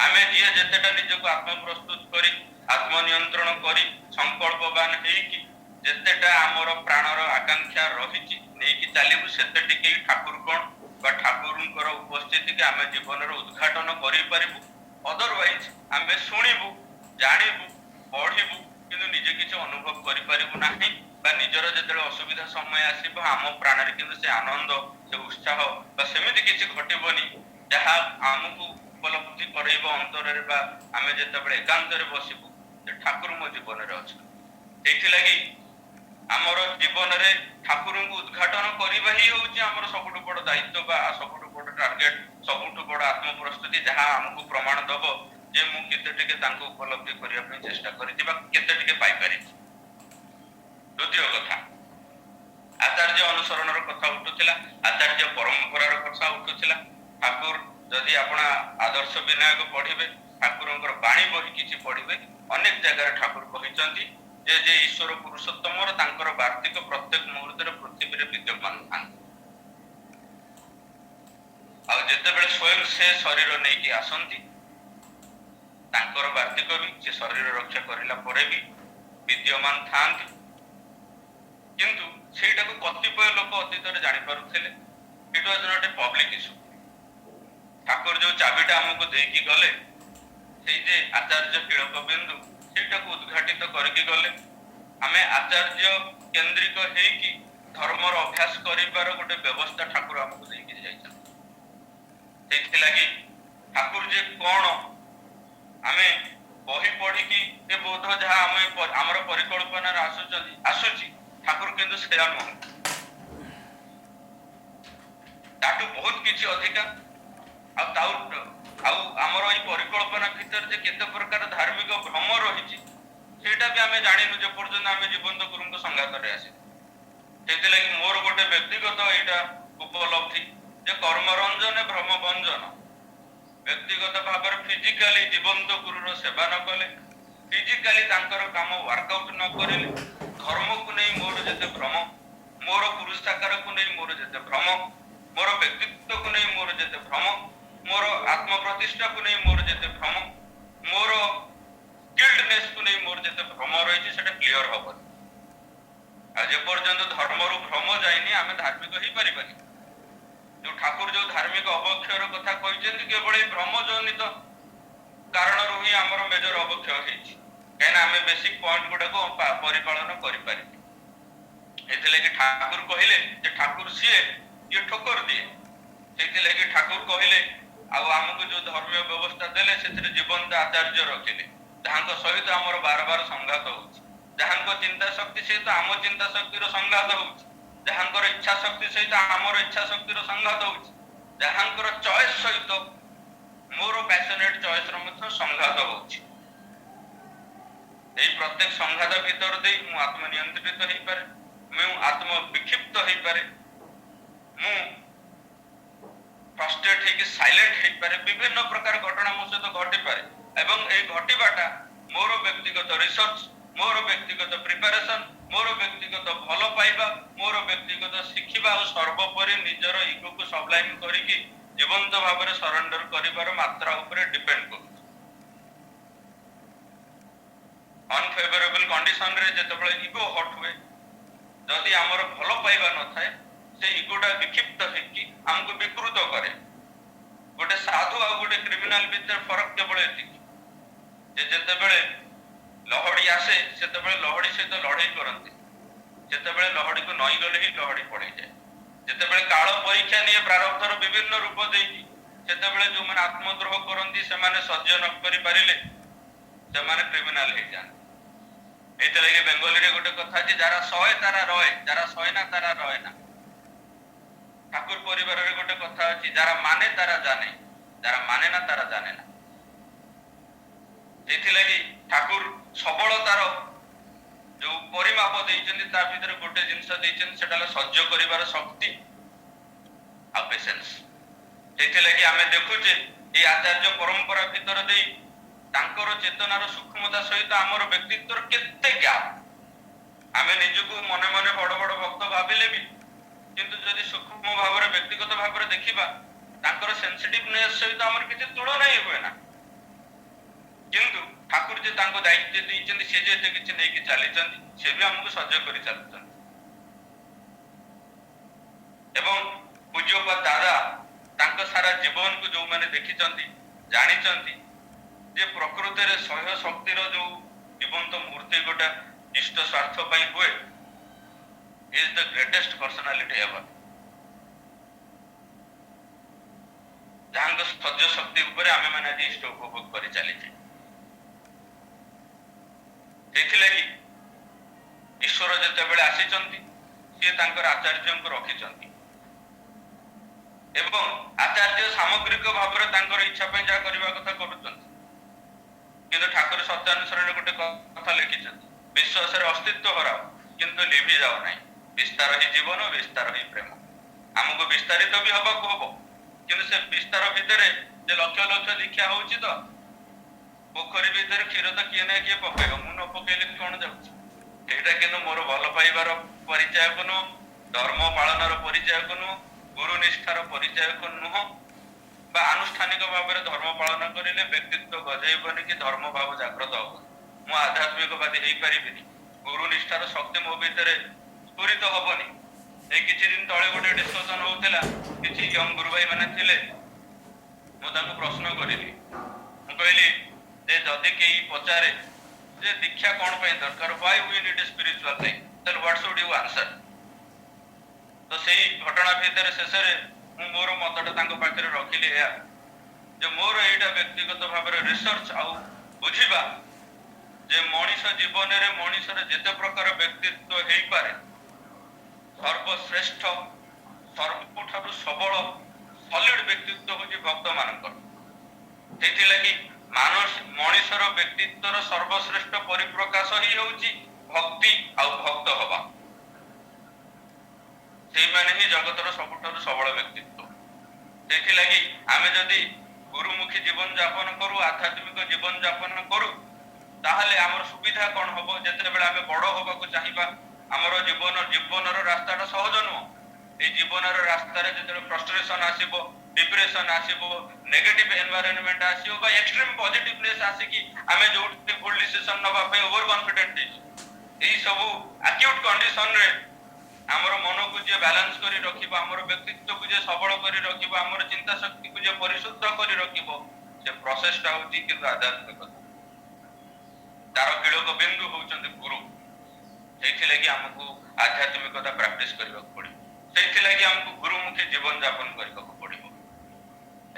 ଆମେ ଯିଏ ଯେତେଟା ନିଜକୁ ଆତ୍ମ ପ୍ରସ୍ତୁତ କରି ଆତ୍ମ ନିୟନ୍ତ୍ରଣ କରି ସଂକଳ୍ପବାନ ହେଇକି ଯେତେଟା ଆମର ପ୍ରାଣର ଆକାଂକ୍ଷା ରହିଛି ନେଇକି ଚାଲିବୁ, ସେତେ ଟିକେ ଠାକୁର କଣ ବା ଠାକୁରଙ୍କର ଉପସ୍ଥିତିକି ଆମେ ଜୀବନରେ ଉଦ୍ଘାଟନ କରିପାରିବୁ। ଅଦରୱାଇଜ ଆମେ ଶୁଣିବୁ, ଜାଣିବୁ, ପଢିବୁ, କିନ୍ତୁ ନିଜେ କିଛି ଅନୁଭବ କରିପାରିବୁ ନାହିଁ ବା ନିଜର ଯେତେବେଳେ ଅସୁବିଧା ସମୟ ଆସିବ ଆମ ପ୍ରାଣରେ କିନ୍ତୁ ସେ ଆନନ୍ଦ, ସେ ଉତ୍ସାହ ବା ସେମିତି କିଛି ଘଟିବନି ଯାହା ଆମକୁ ଉପଲବ୍ଧି କରେଇବ ଅନ୍ତରରେ ବା ଆମେ ଯେତେବେଳେ ଏକାନ୍ତରେ ବସିବୁ ଯେ ଠାକୁର ମୋ ଜୀବନରେ ଅଛନ୍ତି। ସେଇଥିଲାଗି ଆମର ଜୀବନରେ ଠାକୁରଙ୍କୁ ଉଦ୍ଘାଟନ କରିବା ହିଁ ହେଉଛି ଆମର ସବୁଠୁ ବଡ଼ ଦାୟିତ୍ୱ ବା ସବୁଠୁ ବଡ଼ ଟାର୍ଗେଟ, ସବୁଠୁ ବଡ଼ ଆତ୍ମ ପ୍ରସ୍ତୁତି, ଯାହା ଆମକୁ ପ୍ରମାଣ ଦବ ଯେ ମୁଁ କେତେ ଟିକେ ତାଙ୍କୁ ଉପଲବ୍ଧି କରିବା ପାଇଁ ଚେଷ୍ଟା କରିଛି ବା କେତେ ଟିକେ ପାଇପାରିଛି। ଦ୍ୱିତୀୟ କଥା, ଆଚାର୍ଯ୍ୟ ଅନୁସରଣର କଥା ଉଠୁଥିଲା, ଆଚାର୍ଯ୍ୟ ପରମ୍ପରାର କଥା ଉଠୁଥିଲା। ଠାକୁର ଯଦି ଆପଣ ଆଦର୍ଶ ବିନାୟକ ପଢିବେ, ଠାକୁରଙ୍କର ବାଣୀ ବହି କିଛି ପଢିବେ, ଅନେକ ଜାଗାରେ ଠାକୁର କହିଛନ୍ତି ଯେ ଯେ ଈଶ୍ୱର ପୁରୁଷୋତ୍ତମର ତାଙ୍କର ବାର୍ତ୍ତିକ ପ୍ରତ୍ୟେକ ମୁହୂର୍ତ୍ତରେ ପୃଥିବୀରେ ବିଦ୍ୟମାନ ଥାନ୍ତି। ଆଉ ଯେତେବେଳେ ସ୍ୱୟଂ ସେ ଶରୀର ନେଇକି ଆସନ୍ତି, ତାଙ୍କର ବାର୍ତ୍ତିକ ବି ସେ ଶରୀର ରକ୍ଷା କରିଲା ପରେ ବି ବିଦ୍ୟମାନ ଥାନ୍ତି। କିନ୍ତୁ ସେଇଟାକୁ କତିପୟ ଲୋକ ଅତୀତରେ ଜାଣିପାରୁଥିଲେ। It was not a public issue. ଠାକୁର ଯୋଉ ଚାବିଟା ଆମକୁ ଦେଇକି ଗଲେ, ସେଇ ଯେ ଆଚାର୍ଯ୍ୟ କିଳକ ବିନ୍ଦୁ, ସେଇଟାକୁ ଉଦ୍ଘାଟିତ କରିକି ଗଲେ। ଆମେ ଆଚାର୍ଯ୍ୟ କେନ୍ଦ୍ରିକ ହେଇକି ଧର୍ମର ଅଭ୍ୟାସ କରିବାର ଗୋଟେ ବ୍ୟବସ୍ଥା ଠାକୁର ଆମକୁ ଦେଇକି ଯାଇଛନ୍ତି। ସେଇଥିଲାଗି ଠାକୁର ଯେ କଣ ଆମେ ବହି ପଢିକି ଏ ବୋଧ ଯାହା ଆମର ପରିକଳ୍ପନାରେ ଆସୁଛି, ଠାକୁର କିନ୍ତୁ ସେୟା ନୁହଁ, ତାଠୁ ବହୁତ କିଛି ଅଧିକା। ଆଉ ଆମର ଏଇ ପରିକଳ୍ପନା ଭିତରେ ଯେ କେତେ ପ୍ରକାର ଧାର୍ମିକ ଭ୍ରମ ରହିଛି, ସେଇଟା ବି ଆମେ ଜାଣିନୁ ଯେ ପର୍ଯ୍ୟନ୍ତ ଆମେ ଜୀବନ୍ତ ଗୁରୁଙ୍କ ସଂଘାତରେ ଆସିବୁ। ସେଇଥିଲାଗି ମୋର ଗୋଟେ ବ୍ୟକ୍ତିଗତ ଏଇଟା ଉପଲବ୍ଧି ଯେ କର୍ମରଞ୍ଜନ ଭ୍ରମ ଭଞ୍ଜନ। ବ୍ୟକ୍ତିଗତ ଭାବରେ ଫିଜିକାଲି ଜୀବନ୍ତ ଗୁରୁର ସେବା ନ କଲେ, ଫିଜିକାଲି ତାଙ୍କର କାମ ୱାର୍କଆଉଟ ନ କରିଲେ, ଧର୍ମକୁ ନେଇ ମୋର ଯେତେ ଭ୍ରମ, ମୋର ପୁରୁଷାକାରକୁ ନେଇ ମୋର ଯେତେ ଭ୍ରମ, ମୋର ବ୍ୟକ୍ତିତ୍ୱକୁ ନେଇ ମୋର ଯେତେ ଭ୍ରମ, ମୋର ଆତ୍ମ ପ୍ରତିଷ୍ଠାକୁ ନେଇ ମୋର ଯେତେ ଭ୍ରମ, ମୋର ସ୍କିଲ୍ଡନେସକୁ ନେଇ ମୋର ଯେତେ ଭ୍ରମ ରହିଛି, ସେଟା କ୍ଲିୟର ହବନି। ଆଉ ଯେପର୍ଯ୍ୟନ୍ତ ଧର୍ମରୁ ଭ୍ରମ ଯାଇନି, ଆମେ ଧାର୍ମିକ ହେଇପାରିବାନି। ଯୋଉ ଠାକୁର ଯୋଉ ଧାର୍ମିକ ଅବକ୍ଷୟର କଥା କହିଛନ୍ତି, କେବଳ ଏଇ ଭ୍ରମ ଜନିତ କାରଣରୁ ହିଁ ଆମର ମେଜର ଅବକ୍ଷୟ ହେଇଛି। କାହିଁକିନା ଆମେ ବେସିକ ପଏଣ୍ଟ ଗୁଡାକୁ ପରିପାଳନ କରିପାରିବେ। ଏଥିଲାଗି ଠାକୁର କହିଲେ ଯେ ଠାକୁର ସିଏ ଯିଏ ଠୋକର ଦିଏ। ସେଇଥିଲାଗି ଠାକୁର କହିଲେ ଆଉ ଆମକୁ ଯୋଉ ଧର୍ମୀୟ ବ୍ୟବସ୍ଥା ଦେଲେ, ସେଥିରେ ଜୀବନ୍ତ ଆଚାର୍ଯ୍ୟ ରଖିଲେ, ଯାହାଙ୍କ ସହିତ ଆମର ବାର ସଂଘାତ ହଉଛି, ଯାହାଙ୍କ ଚିନ୍ତା ଶକ୍ତି ସହିତ ଆମ ଚିନ୍ତା ଶକ୍ତିର ସଂଘାତ ହଉଛି, ଯାହାଙ୍କର ଇଚ୍ଛା ଶକ୍ତି ସହିତ ଆମର ଇଚ୍ଛା ଶକ୍ତିର ସଂଘାତ ହଉଛି, ଯାହାଙ୍କର ଚଏସ ସହିତ ମୋର ପ୍ୟାସନେଟ ଚଏସର ମଧ୍ୟ ସଂଘାତ ହଉଛି। এই প্রত্যেক সংঘাত ভিতর দেই ମୁଁ ଆତ୍ମନିୟନ୍ତ୍ରିତ ହେଇପାରେ, ମୁଁ ଆତ୍ମ ବିକ୍ଷିପ୍ତ ହେଇପାରେ, ମୁଁ ଫ୍ରଷ୍ଟ୍ରେଟ୍ ହେଇକି ସାଇଲେଣ୍ଟ ହେଇପାରେ। ବିଭିନ୍ନ ପ୍ରକାର ଘଟଣା ମୋ ସହିତ ଘଟିପାରେ ଏବଂ এই ଘଟିବାଟା ମୋର ବ୍ୟକ୍ତିଗତ ରିସର୍ଚ୍ଚ, ମୋର ବ୍ୟକ୍ତିଗତ ପ୍ରିପାରେସନ, ମୋର ବ୍ୟକ୍ତିଗତ ଭଲ ପାଇବା, ମୋର ବ୍ୟକ୍ତିଗତ ଶିଖିବା ଆଉ ସର୍ବୋପରି ନିଜର ଇଗୋକୁ ସବଲାଇମ୍ କରିକି ଜୀବନ୍ତ ଭାବରେ ସରେଣ୍ଡର କରିବାର ମାତ୍ରା ଉପରେ ଡିପେଣ୍ଡ କରୁଛି। ଅନଫେଭରେବଲ କଣ୍ଡିସନରେ ଯେତେବେଳେ ଇଗୋ ହଟ୍ ହୁଏ, ଯଦି ଆମର ଭଲ ପାଇବା ନଥାଏ, ସେ ଇଗୋଟା ବିକ୍ଷିପ୍ତ ହେଇକି ଆମକୁ ବିକୃତ କରେ। ଗୋଟେ ସାଧୁ ଆଉ ଗୋଟେ କ୍ରିମିନାଲ ଭିତରେ ଫରକ କେବଳ ଏତିକି ଯେ ଯେତେବେଳେ ଲହଡ଼ି ଆସେ, ସେତେବେଳେ ଲହଡ଼ି ସହିତ ଲଢ଼େଇ କରନ୍ତି, ଯେତେବେଳେ ଲହଡ଼ିକୁ ନଈଗଲେ ହିଁ ଲହଡ଼ି ପଳେଇଯାଏ। ଯେତେବେଳେ କାଳ ପରୀକ୍ଷା ନିଏ ପ୍ରାରବ୍ଧର ବିଭିନ୍ନ ରୂପ ଦେଇକି, ସେତେବେଳେ ଯୋଉମାନେ ଆତ୍ମଦ୍ରୋହ କରନ୍ତି, ସେମାନେ ସହ୍ୟ ନ କରିପାରିଲେ ସେମାନେ କ୍ରିମିନାଲ ହେଇଯାଆନ୍ତି। এইଥିଲାଗି ବେଙ୍ଗଲୀରେ ଗୋଟେ କଥା ଅଛି, ଯାରା ସହେ ତାରା ରହେ, ଯାରା ସହେ ନା ତାରା ରହେ ନା। ଠାକୁର ପରିବାରରେ ଗୋଟେ କଥା ଅଛି, ଯାରା ମାନେ ତାରା ଜାନେ, ଯାରା ମାନେ ନା ତାରା ଜାନେ ନା। ସେଇଥିଲାଗି ଠାକୁର ସବଳତାର ଯୋଉ ପରିମାପ ଦେଇଛନ୍ତି, ତା ଭିତରେ ଗୋଟେ ଜିନିଷ ଦେଇଛନ୍ତି, ସେଟା ହେଲା ସହ୍ୟ କରିବାର ଶକ୍ତି ଆଉ ପେସେନ୍ସ। ସେଇଥିଲାଗି ଆମେ ଦେଖୁଛେ এই ଆଚାର୍ଯ୍ୟ ପରମ୍ପରା ଭିତର ଦେଇ ତାଙ୍କର ଚେତନାର ସୂକ୍ଷ୍ମତା ସହିତ ଆମର ବ୍ୟକ୍ତିତ୍ୱର କେତେ ଗ୍ୟାପ୍। ଆମେ ନିଜକୁ ମନେ ମନେ ବଡ ବଡ ଭକ୍ତ ଭାବିଲେ ବି, କିନ୍ତୁ ଯଦି ସୂକ୍ଷ୍ମ ଭାବରେ ବ୍ୟକ୍ତିଗତ ଭାବରେ ଦେଖିବା, ତାଙ୍କର ସେନ୍ସିଟିଭନେସ୍ ସହିତ ଆମର କିଛି ତୁଳନା ହିଁ ହୁଏ ନା। କିନ୍ତୁ ଠାକୁର ଯେ ତାଙ୍କୁ ଦାୟିତ୍ୱ ଦେଇଛନ୍ତି, ସେ ଯେ ଏତେ କିଛି ନେଇକି ଚାଲିଛନ୍ତି, ସେ ବି ଆମକୁ ସହ୍ୟ କରି ଚାଲୁଛନ୍ତି। ଏବଂ ପୂଜ୍ୟପାଦ ଦାଦା ତାଙ୍କ ସାରା ଜୀବନକୁ ଯୋଉମାନେ ଦେଖିଛନ୍ତି, ଜାଣିଛନ୍ତି ଯେ ପ୍ରକୃତରେ ସହ୍ୟ ଶକ୍ତିର ଯୋଉ ଜୀବନ୍ତ ମୂର୍ତ୍ତି ଗୋଟେ ଇଷ୍ଟ ସ୍ୱାର୍ଥ ପାଇଁ ହୁଏ, is the greatest personality ever. ଯାହାଙ୍କ ସହ୍ୟ ଶକ୍ତି ଉପରେ ଆମେ ମାନେ ଆଜି ଇଷ୍ଟ ଉପଭୋଗ କରି ଚାଲିଛେ। ସେଇଥିଲାଗି ଈଶ୍ୱର ଯେତେବେଳେ ଆସିଛନ୍ତି ସିଏ ତାଙ୍କର ଆଚାର୍ଯ୍ୟଙ୍କୁ ରଖିଛନ୍ତି ଏବଂ ଆଚାର୍ଯ୍ୟ ସାମଗ୍ରିକ ଭାବରେ ତାଙ୍କର ଇଚ୍ଛା ପାଇଁ ଯାହା କରିବା କଥା କରୁଛନ୍ତି। କିନ୍ତୁ ଠାକୁର ସତ୍ୟାନୁସରଣରେ ଗୋଟେ କଥା ଲେଖିଛନ୍ତି, ବିଶ୍ୱାସରେ ଅସ୍ତିତ୍ୱ ହରାଅ କିନ୍ତୁ ଲିଭି ଯାଉ ନାହିଁ। ବିସ୍ତାର ହିଁ ଜୀବନ, ବିସ୍ତାର ହିଁ ପ୍ରେମ। ଆମକୁ ବିସ୍ତାରିତ ବି ହବାକୁ ହବ, କିନ୍ତୁ ସେ ବିସ୍ତାର ଭିତରେ ଯେ ଲକ୍ଷ ଲକ୍ଷ ଦୀକ୍ଷା ହଉଛି ତ ପୋଖରୀ ଭିତରେ କ୍ଷୀର ତ କିଏ ନା କିଏ ପକେଇବ, ମୁଁ ନ ପକେଇଲେ କଣ ଯାଉଛି। ଏଇଟା କିନ୍ତୁ ମୋର ଭଲ ପାଇବାର ପରିଚୟକ ନୁହଁ, ଧର୍ମ ପାଳନର ପରିଚୟକ ନୁହଁ, ଗୁରୁ ନିଷ୍ଠାର ପରିଚୟକ ନୁହଁ, ବା ଆନୁଷ୍ଠାନିକ ଭାବରେ ଧର୍ମ ପାଳନ କରିଲେ ବ୍ୟକ୍ତିତ୍ୱ ଗଜେଇବନି କି ଧର୍ମ ଭାବ ଜାଗ୍ରତ ହବନି। ମୁଁ ଆଧ୍ୟାତ୍ମିକବାଦୀ ହେଇପାରିବିନି, ଗୁରୁ ନିଷ୍ଠାର ଶକ୍ତି ମୋ ଭିତରେ ସ୍ଫୁରିତ ହବନି। ଏଇ କିଛି ଦିନ ତଳେ ଗୋଟେ ଡିସ୍କସନ ହଉଥିଲା, କିଛି ୟଙ୍ଗ ଗୁରୁ ଭାଇ ମାନେ ଥିଲେ। ମୁଁ ତାଙ୍କୁ ପ୍ରଶ୍ନ କରିଲି, ମୁଁ କହିଲି ଯେ ଯଦି କେହି ପଚାରେ ଯେ ଦୀକ୍ଷା କଣ ପାଇଁ ଦରକାର, why we need a spiritual life, then what should you answer? ତ ସେଇ ଘଟଣା ଭିତରେ ଶେଷରେ ମୁଁ ମୋର ମତଟା ତାଙ୍କ ପାଖରେ ରଖିଲି ଏହା ଯେ ମୋର ଏଇଟା ବ୍ୟକ୍ତିଗତ ଭାବରେ ରିସର୍ଚ୍ଚ ଆଉ ବୁଝିବା ଯେ ମଣିଷ ଜୀବନରେ ମଣିଷର ଯେତେ ପ୍ରକାର ବ୍ୟକ୍ତିତ୍ୱ ହେଇପାରେ, ସର୍ବଶ୍ରେଷ୍ଠ ସବୁଠାରୁ ସବଳ ସଲିଡ ବ୍ୟକ୍ତିତ୍ୱ ହଉଛି ଭକ୍ତ ମାନଙ୍କର। ସେଇଥିଲାଗି ମଣିଷର ବ୍ୟକ୍ତିତ୍ୱର ସର୍ବଶ୍ରେଷ୍ଠ ପରିପ୍ରକାଶ ହିଁ ହଉଛି ଭକ୍ତି ଆଉ ଭକ୍ତ ହବା। ସେଇମାନେ ହିଁ ଜଗତର ସବୁଠାରୁ ସବଳ ବ୍ୟକ୍ତିତ୍ୱ। ସେଇଥିଲାଗି ଆମେ ଯଦି ଗୁରୁମୁଖୀ ଜୀବନ ଯାପନ କରୁ, ଆଧ୍ୟାତ୍ମିକ ଜୀବନ ଯାପନ କରୁ, ତାହେଲେ ଆମର ସୁବିଧା କଣ ହବ? ଯେତେବେଳେ ଆମେ ବଡ ହବାକୁ ଚାହିଁବା, ଆମର ଜୀବନର ରାସ୍ତାଟା ସହଜ ନୁହଁ। এই জীবনের রাস্তায় যেতবে ফ্রাস্ট্রেশন আসিব, ডিপ্রেশন আসিব, নেগেটিভ এনভায়রনমেন্ট আসিব বা এক্সট্রিম পজিটিভনেস আসিকি আমি যোউটি ভুল ডিসিশন নবা পই ওভার কনফিডেন্ট ହେଇଯିବ। এই ସବୁ আকিউট কন্ডিশন রে ଆମର ମନକୁ ଯେ ବାଲାନ୍ସ କରି ରଖିବ, ଆମର ବ୍ୟକ୍ତିତ୍ୱକୁ ଯେ ସବଳ କରି ରଖିବ, ଆମର ଚିନ୍ତା ଶକ୍ତିକୁ ଯେ ପରିଶୁଦ୍ଧ କରି ରଖିବ, ସେ ପ୍ରୋସେସଟା ହଉଛି କିନ୍ତୁ ଆଧ୍ୟାତ୍ମିକତା। ତାର କିଳକ ବିନ୍ଦୁ ହଉଛନ୍ତି ଗୁରୁ। ସେଇଥିଲାଗି ଆମକୁ ଆଧ୍ୟାତ୍ମିକତା ପ୍ରାକ୍ଟିସ କରିବାକୁ ପଡିବ। ସେଇଥିଲାଗି ଆମକୁ ଗୁରୁମୁଖୀ ଜୀବନ ଯାପନ କରିବାକୁ ପଡିବ।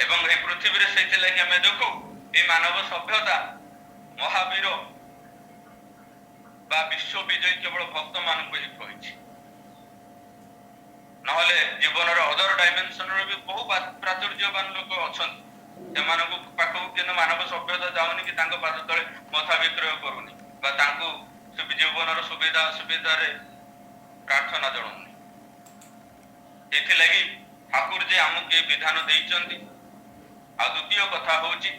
ଏବଂ ଏହି ପୃଥିବୀରେ ସେଇଥିଲାଗି ଆମେ ଦେଖୁ এই ମାନବ ସଭ୍ୟତା ମହାବୀର ବା ବିଶ୍ୱ ବିଜୟୀ କେବଳ ଭକ୍ତ ମାନଙ୍କୁ ହିଁ କହିଛି। ନହେଲେ ଜୀବନର ଅଦର ଡାଇମେନସନରେ ବି ବହୁ ପ୍ରାଚୁର୍ଯ୍ୟବାନ ଲୋକ ଅଛନ୍ତି, ସେମାନଙ୍କ ପାଖକୁ କିନ୍ତୁ ମାନବ ସଭ୍ୟତା ଯାଉନି କି ତାଙ୍କ ପାଦ ତଳେ ମଥା ବିକ୍ରୟ କରୁନି ବା ତାଙ୍କୁ ଜୀବନର ସୁବିଧା ଅସୁବିଧାରେ ପ୍ରାର୍ଥନା ଜଣାଉନି। ଏଥିଲାଗି ଠାକୁର ଯେ ଆମକୁ ଏ ବିଧାନ ଦେଇଛନ୍ତି। ଆଉ ଦ୍ୱିତୀୟ କଥା ହଉଛି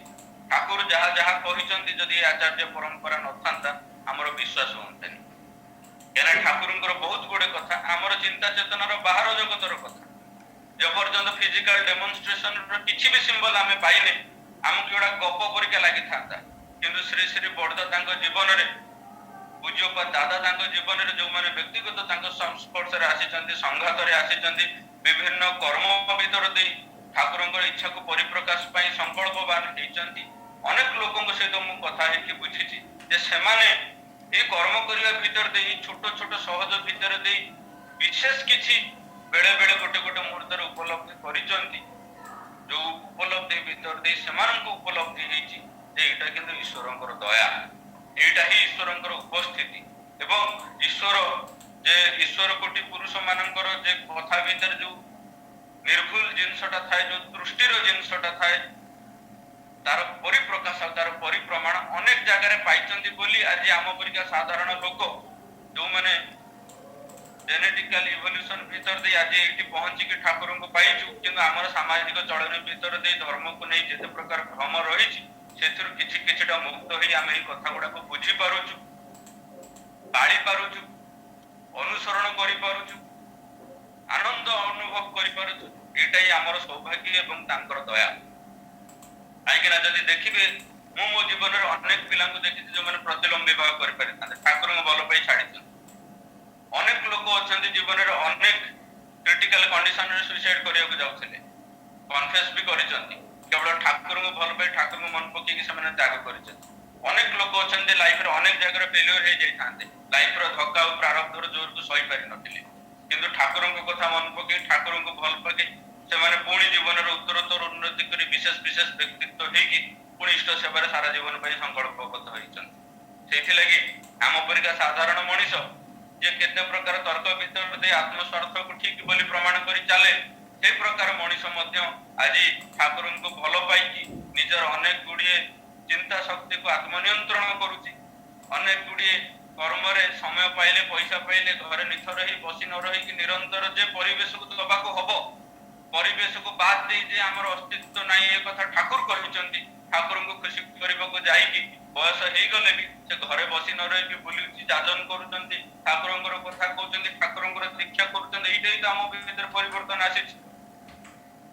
ଠାକୁର ଯାହା ଯାହା କହିଛନ୍ତି ଯଦି ଏ ଆଚାର୍ଯ୍ୟ ପରମ୍ପରା ନଥାନ୍ତା ଆମର ବିଶ୍ୱାସ ହୁଅନ୍ତାନି। କାହିଁକିନା ଠାକୁରଙ୍କର ବହୁତ ଗୁଡେ କଥା ଆମର ଚିନ୍ତା ଚେତନାର ବାହାର ଜଗତର କଥା। ଯେପର୍ଯ୍ୟନ୍ତ ଫିଜିକାଲ ଡେମନଷ୍ଟ୍ରେସନର କିଛି ବି ସିମ୍ବଲ ଆମେ ପାଇଲେ ଆମକୁ ଏଗୁଡା ଗପ ପରିକା ଲାଗିଥାନ୍ତା, କିନ୍ତୁ ଶ୍ରୀ ଶ୍ରୀ ବଡ଼ଦାଦାଙ୍କ ଜୀବନରେ, ପୂଜ୍ୟପାଦ ଦାଦା ତାଙ୍କ ଜୀବନରେ ଯୋଉମାନେ ବ୍ୟକ୍ତିଗତ ତାଙ୍କ ସଂସ୍ପର୍ଶରେ ଆସିଛନ୍ତି, ସଂଘାତରେ ଆସିଛନ୍ତି, ବିଭିନ୍ନ କର୍ମ ଭିତର ଦେଇ ଠାକୁରଙ୍କର ଇଚ୍ଛାକୁ ପରିପ୍ରକାଶ ପାଇଁ ସଂକଳ୍ପବାନ ହେଇଛନ୍ତି, ଅନେକ ଲୋକଙ୍କ ସହିତ ମୁଁ କଥା ହେଇକି ବୁଝିଛି ଯେ ସେମାନେ এই কর্ম করিয়া ভিতর দেই ছোট ছোট সহজ ভিতর দেই বিশেষ কিছু বেড়ে বেড়ে গোটে গোটে মুহূর্তের উপলব্ধি করিছন্তি। যে উপলব্ধি ভিতর দেই সেমানଙ୍କୁ উপলব্ধি ହେଇଛି যে এটা কিন্তু ঈশ্বরଙ୍କର দয়া, এইটা ହିଁ ঈশ্বরଙ୍କର উপস্থিতি। এবং ঈশ্বর যে ঈশ্বর কোটি পুরুষ ମାନଙ୍କର যে কথা ভিতরে যে ନିର୍ଭୁଲ ଜିନିଷଟା ଥାଏ, ଯୋଉ ଦୃଷ୍ଟିର ଜିନିଷଟା ଥାଏ, ତାର ପରିପ୍ରକାଶ ତାର ପରିପ୍ରମାଣ ଅନେକ ଜାଗାରେ ପାଇଛନ୍ତି ବୋଲି ଆଜି ଆମ ପରିକା ସାଧାରଣ ଲୋକ ଯୋଉମାନେ ଜେନେଟିକାଲ ଇଭଲ୍ୟୁସନ ଭିତର ଦେଇ ଆଜି ଏଇଠି ପହଞ୍ଚିକି ଠାକୁରଙ୍କୁ ପାଇଛୁ, କିନ୍ତୁ ଆମର ସାମାଜିକ ଚଳନ ଭିତର ଦେଇ ଧର୍ମକୁ ନେଇ ଯେତେ ପ୍ରକାର ଭ୍ରମ ରହିଛି ସେଥିରୁ କିଛି କିଛିଟା ମୁକ୍ତ ହେଇ ଆମେ ଏଇ କଥା ଗୁଡାକୁ ବୁଝିପାରୁଛୁ, ପାଳି ପାରୁଛୁ, ଅନୁସରଣ କରିପାରୁଛୁ, ଆନନ୍ଦ ଅନୁଭବ କରିପାରୁଛୁ। ଏଇଟା ହିଁ ଆମର ସୌଭାଗ୍ୟ ଏବଂ ତାଙ୍କର ଦୟା। କାହିଁକିନା ଯଦି ଦେଖିବେ ମୁଁ ମୋ ଜୀବନରେ ଅନେକ ପିଲାଙ୍କୁ ଦେଖିଛି ଯୋଉମାନେ ପ୍ରତିଲୋମ ବିବାହ କରିପାରିଥାନ୍ତେ, ଠାକୁରଙ୍କୁ ଭଲ ପାଇ ଛାଡିଛନ୍ତି। ଅନେକ ଲୋକ ଅଛନ୍ତି ଜୀବନରେ ଅନେକ କ୍ରିଟିକାଲ କଣ୍ଡିସନରେ ସୁଇସାଇଡ କରିବାକୁ ଯାଉଥିଲେ, କନଫେସ୍ ବି କରିଛନ୍ତି, କେବଳ ଠାକୁରଙ୍କୁ ଭଲ ପାଇ ଠାକୁରଙ୍କୁ ମନେ ପକେଇକି ସେମାନେ ତ୍ୟାଗ କରିଛନ୍ତି। ଅନେକ ଲୋକ ଅଛନ୍ତି ଲାଇଫରେ ଅନେକ ଜାଗାରେ ଫେଲିୟର ହେଇଯାଇଥାନ୍ତେ, ଲାଇଫର ଧକ୍କା ଆଉ ପ୍ରାରବ୍ଧର ଜୋରକୁ ସହି ପାରିନଥିଲେ, କିନ୍ତୁ ଠାକୁରଙ୍କ କଥା ମନେ ପକେଇ ଠାକୁରଙ୍କୁ ଭଲ ପକେଇ ସେମାନେ ପୁଣି ଜୀବନର ଉତ୍ତରୋତ୍ତର ଉନ୍ନତି କରି विशेष विशेष व्यक्तित्व ହେଇକି ପୁଣି ଇଷ୍ଟ ସେବାରେ ସାରା ଜୀବନ ପାଇଁ ସଂକଳ୍ପବଦ୍ଧ ହୋଇଛନ୍ତି। ସେଇଥିଲାଗି ଆମ ପରିକା ସାଧାରଣ ମଣିଷ ଯେ କେତେ ପ୍ରକାର ତର୍କ ବିତର୍କ ଦେଇ ଆତ୍ମସ୍ୱାର୍ଥକୁ ଠିକ ବୋଲି ପ୍ରମାଣ କରି ଚାଲେ, সেই ପ୍ରକାର ମଣିଷ ମଧ୍ୟ ଆଜି ଠାକୁରଙ୍କୁ ଭଲ ପାଇକି ନିଜର ଅନେକ ଗୁଡ଼ିଏ ଚିନ୍ତା ଶକ୍ତିକୁ ଆତ୍ମନିୟନ୍ତ୍ରଣ କରୁଛି। ଅନେକ ଗୁଡ଼ିଏ କର୍ମରେ ସମୟ ପାଇଲେ ପଇସା ପାଇଲେ ଘରେ ନିଥର ହେଇ ବସି ନ ରହିକି ନିରନ୍ତର ଯେ ପରିବେଶକୁ ଦବାକୁ ହବ, ପରିବେଶକୁ ବାଦ ଦେଇ ଯେ ଆମର ଅସ୍ତିତ୍ୱ ନାହିଁ ଏ କଥା ଠାକୁର କହିଛନ୍ତି। ଠାକୁରଙ୍କୁ ଖୁସି କରିବାକୁ ଯାଇକି ବୟସ ହେଇଗଲେ ବି ସେ ଘରେ ବସି ନ ରହିକି ବୁଲିକି ଯାଜନ କରୁଛନ୍ତି, ଠାକୁରଙ୍କର କଥା କହୁଛନ୍ତି, ଠାକୁରଙ୍କର ଦୀକ୍ଷା କରୁଛନ୍ତି। ଏଇଟା ହିଁ ତ ଆମ ଭିତରେ ପରିବର୍ତ୍ତନ ଆସିଛି।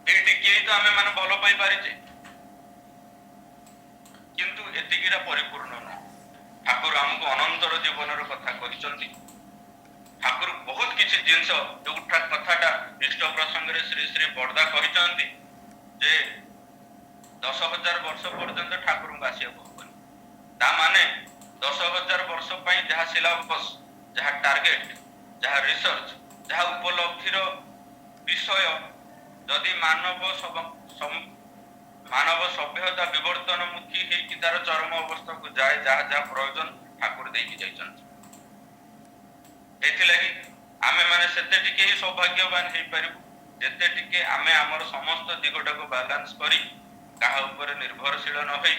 ଏଇଠି କିଏ ତ ଆମେ ମାନେ ଭଲ ପାଇ ପାରିଛେ, କିନ୍ତୁ ଏତିକିଟା ପରିପୂର୍ଣ୍ଣ ନୁହଁ। ଠାକୁର ଆମକୁ ଅନନ୍ତର ଜୀବନର କଥା କହିଛନ୍ତି। ଠାକୁର ବହୁତ କିଛି ଜିନିଷ ଯୋଉଟା କଥାଟା ଇଷ୍ଟ ପ୍ରସଙ୍ଗରେ ଶ୍ରୀ ଶ୍ରୀ ବରଦା କହିଛନ୍ତି ଯେ 10,000 ବର୍ଷ ପର୍ଯ୍ୟନ୍ତ ଠାକୁରଙ୍କୁ ଆସିବାକୁ ହବନି। ତା ମାନେ 10,000 ବର୍ଷ ପାଇଁ ଯାହା ସିଲାବସ୍, ଯାହା ଟାର୍ଗେଟ, ଯାହା ରିସର୍ଚ୍ଚ, ଯାହା ଉପଲବ୍ଧିର ବିଷୟ ଯଦି ମାନବ ସଭ୍ୟତା ବିବର୍ତ୍ତନମୁଖୀ ହେଇକି ତାର ଚରମ ଅବସ୍ଥାକୁ ଯାଏ, ଯାହା ଯାହା ପ୍ରয়োଜନ ଠାକୁର ଦେଇକି ଯାଇଛନ୍ତି। ଏଥିଲାଗି ଆମେ ମାନେ ସେତେ ଟିକେ ହିଁ ସୌଭାଗ୍ୟବାନ ହେଇପାରିବୁ ଯେତେ ଟିକେ ଆମେ ଆମର ସମସ୍ତ ଦିଗଟାକୁ ବାଲାନ୍ସ କରି କାହା ଉପରେ ନିର୍ଭରଶୀଳ ନ ହୋଇ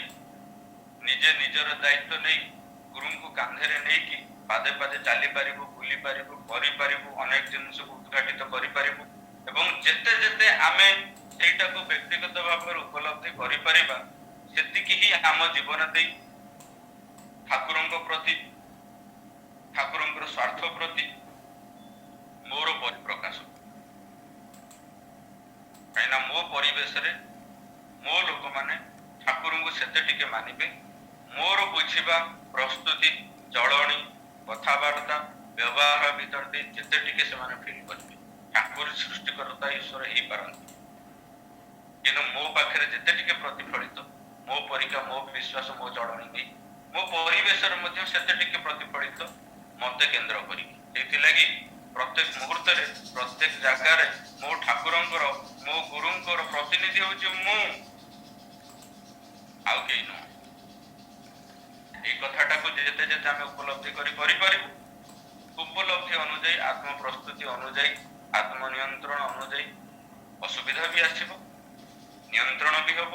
ନିଜେ ନିଜର ଦାୟିତ୍ୱ ନେଇ ଗୁରୁଙ୍କୁ କାନ୍ଧରେ ନେଇକି ପାଦେ ପାଦେ ଚାଲିପାରିବୁ, ବୁଲି ପାରିବୁ, କରିପାରିବୁ, ଅନେକ ଜିନିଷକୁ ଉଦ୍ଘାଟିତ କରିପାରିବୁ। ଏବଂ ଯେତେ ଯେତେ ଆମେ ସେଇଟାକୁ ବ୍ୟକ୍ତିଗତ ଭାବରେ ଉପଲବ୍ଧି କରିପାରିବା, ସେତିକି ହିଁ ଆମ ଜୀବନ ଦେଇ ଠାକୁରଙ୍କ ପ୍ରତି, ଠାକୁରଙ୍କର ସ୍ୱାର୍ଥ ପ୍ରତି ମୋର ପରିପ୍ରକାଶ। କାହିଁକିନା ମୋ ପରିବେଶରେ ମୋ ଲୋକମାନେ ଠାକୁରଙ୍କୁ ସେତେ ଟିକେ ମାନିବେ, ମୋର ବୁଝିବା ପ୍ରସ୍ତୁତି, ଚଳଣି, କଥାବାର୍ତ୍ତା, ବ୍ୟବହାର ଭିତରେ ଦେଇ ଯେତେ ଟିକେ ସେମାନେ ଫିଲ୍ କରିବେ ଠାକୁର ସୃଷ୍ଟିକର୍ତ୍ତା ଈଶ୍ୱର ହେଇପାରନ୍ତି। କିନ୍ତୁ ମୋ ପାଖରେ ଯେତେ ଟିକେ ପ୍ରତିଫଳିତ, ମୋ ପରିକା ମୋ ବିଶ୍ୱାସ, ମୋ ଚଳଣି ନେଇ ମୋ ପରିବେଶରେ ମଧ୍ୟ ସେତେ ଟିକେ ପ୍ରତିଫଳିତ ମତେ କେନ୍ଦ୍ର କରିକି। ସେଇଥିଲାଗି ପ୍ରତ୍ୟେକ ମୁହୂର୍ତ୍ତରେ ପ୍ରତ୍ୟେକ ଜାଗାରେ ମୋ ଠାକୁରଙ୍କର, ମୋ ଗୁରୁଙ୍କର ପ୍ରତିନିଧି ହଉଛି ମୁଁ, ଆଉ କେହି ନୁହଁ। এই কথাটাକୁ ଯେତେ ଯେତେ ଆମେ ଉପଲବ୍ଧି କରିପାରିବୁ, ଉପଲବ୍ଧି ଅନୁଯାୟୀ, ଆତ୍ମ ପ୍ରସ୍ତୁତି ଅନୁଯାୟୀ, ଆତ୍ମନିୟନ୍ତ୍ରଣ ଅନୁଯାୟୀ ଅସୁବିଧା ବି ଆସିବ, ନିୟନ୍ତ୍ରଣ ବି ହବ,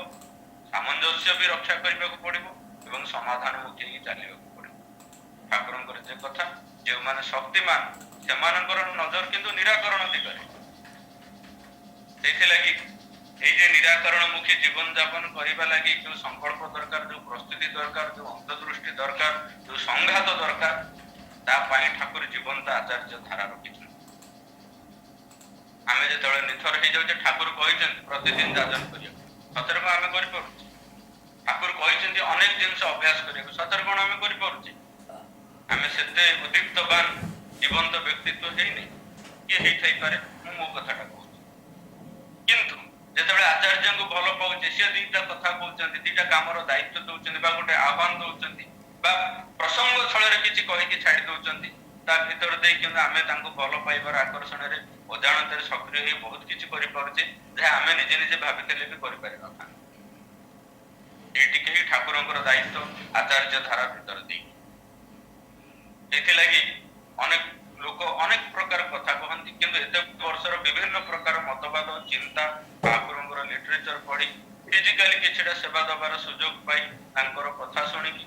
ସାମଞ୍ଜସ୍ୟ ବି ରକ୍ଷା କରିବାକୁ ପଡିବ ଏବଂ ସମାଧାନମୁଖୀ ହେଇକି ଚାଲିବାକୁ ପଡିବ। ଠାକୁରଙ୍କର ଯେ କଥା, ଯେଉଁମାନେ ଶକ୍ତିମାନ ସେମାନଙ୍କର ନଜର କିନ୍ତୁ ନିରାକରଣ ଦିଗରେ। ସେଇଥିଲାଗି এই যে নিরাকরণমুখী জীবন যাপন করিবা লাগি যে সংকল্প দরকার, যে প্রস্তুতি দরকার, যে অন্তর্দৃষ্টি দরকার, যে সংঘাত দরকার, তা পাই ঠাকুর জীবন্ত আচার্য ধারা রখিছেন। আমি যেতবে নিথর হয়ে যাচ্ছে ঠাকুর କହିଛନ୍ତି প্রতিদিন যাজন করিয়া, সତରେ কଣ ଆମେ କରିପାରୁଛେ? ଠାକୁର କହିଛନ୍ତି ଅନେକ ଜିନିଷ ଅଭ୍ୟାସ କରିବାକୁ, ସତରେ କଣ ଆମେ କରିପାରୁଛେ? ଆମେ ସେତେ ଉଦ୍ଦୀପ୍ତବାନ ଜୀବନ୍ତ ବ୍ୟକ୍ତିତ୍ୱ ହେଇନି, କିଏ ହେଇଥାଇପାରେ, ମୁଁ ମୋ କଥାଟା କହୁଛି। କିନ୍ତୁ ଯେତେବେଳେ ଆଚାର୍ଯ୍ୟଙ୍କୁ ଭଲ ପାଉଛେ, ସିଏ ଦିଟା କଥା କହୁଛନ୍ତି, ଦିଟା କାମର ଦାୟିତ୍ୱ ଦଉଛନ୍ତି ବା ଗୋଟେ ଆହ୍ୱାନ ଦଉଛନ୍ତି ବା ପ୍ରସଙ୍ଗ ଛଳରେ କିଛି କହିକି ଛାଡି ଦଉଛନ୍ତି, ତା ଭିତରେ ଦେଇ କିନ୍ତୁ ଆମେ ତାଙ୍କୁ ଭଲ ପାଇବାର ଆକର୍ଷଣରେ ଅଜାଣତରେ ସକ୍ରିୟ ହେଇ ବହୁତ କିଛି କରିପାରୁଛେ, ଯାହା ଆମେ ନିଜେ ନିଜେ ଭାବିଥିଲେ ବି କରିପାରିନଥାନ୍ତି। ଏଇଟିକେ ହିଁ ଠାକୁରଙ୍କର ଦାୟିତ୍ୱ ଆଚାର୍ଯ୍ୟ ଧାରା ଭିତରେ ଦେଇ। ଏଥିଲାଗି ଅନେକ ଲୋକ ଅନେକ ପ୍ରକାର କଥା କହନ୍ତି, କିନ୍ତୁ ଏତେ ବର୍ଷର ବିଭିନ୍ନ ପ୍ରକାର ମତବାଦ, ଚିନ୍ତା, ଠାକୁରଙ୍କର ଲିଟରେଚର ପଢି, ଫିଜିକାଲି କିଛିଟା ସେବା ଦେବାର ସୁଯୋଗ ପାଇ ତାଙ୍କର କଥା ଶୁଣିକି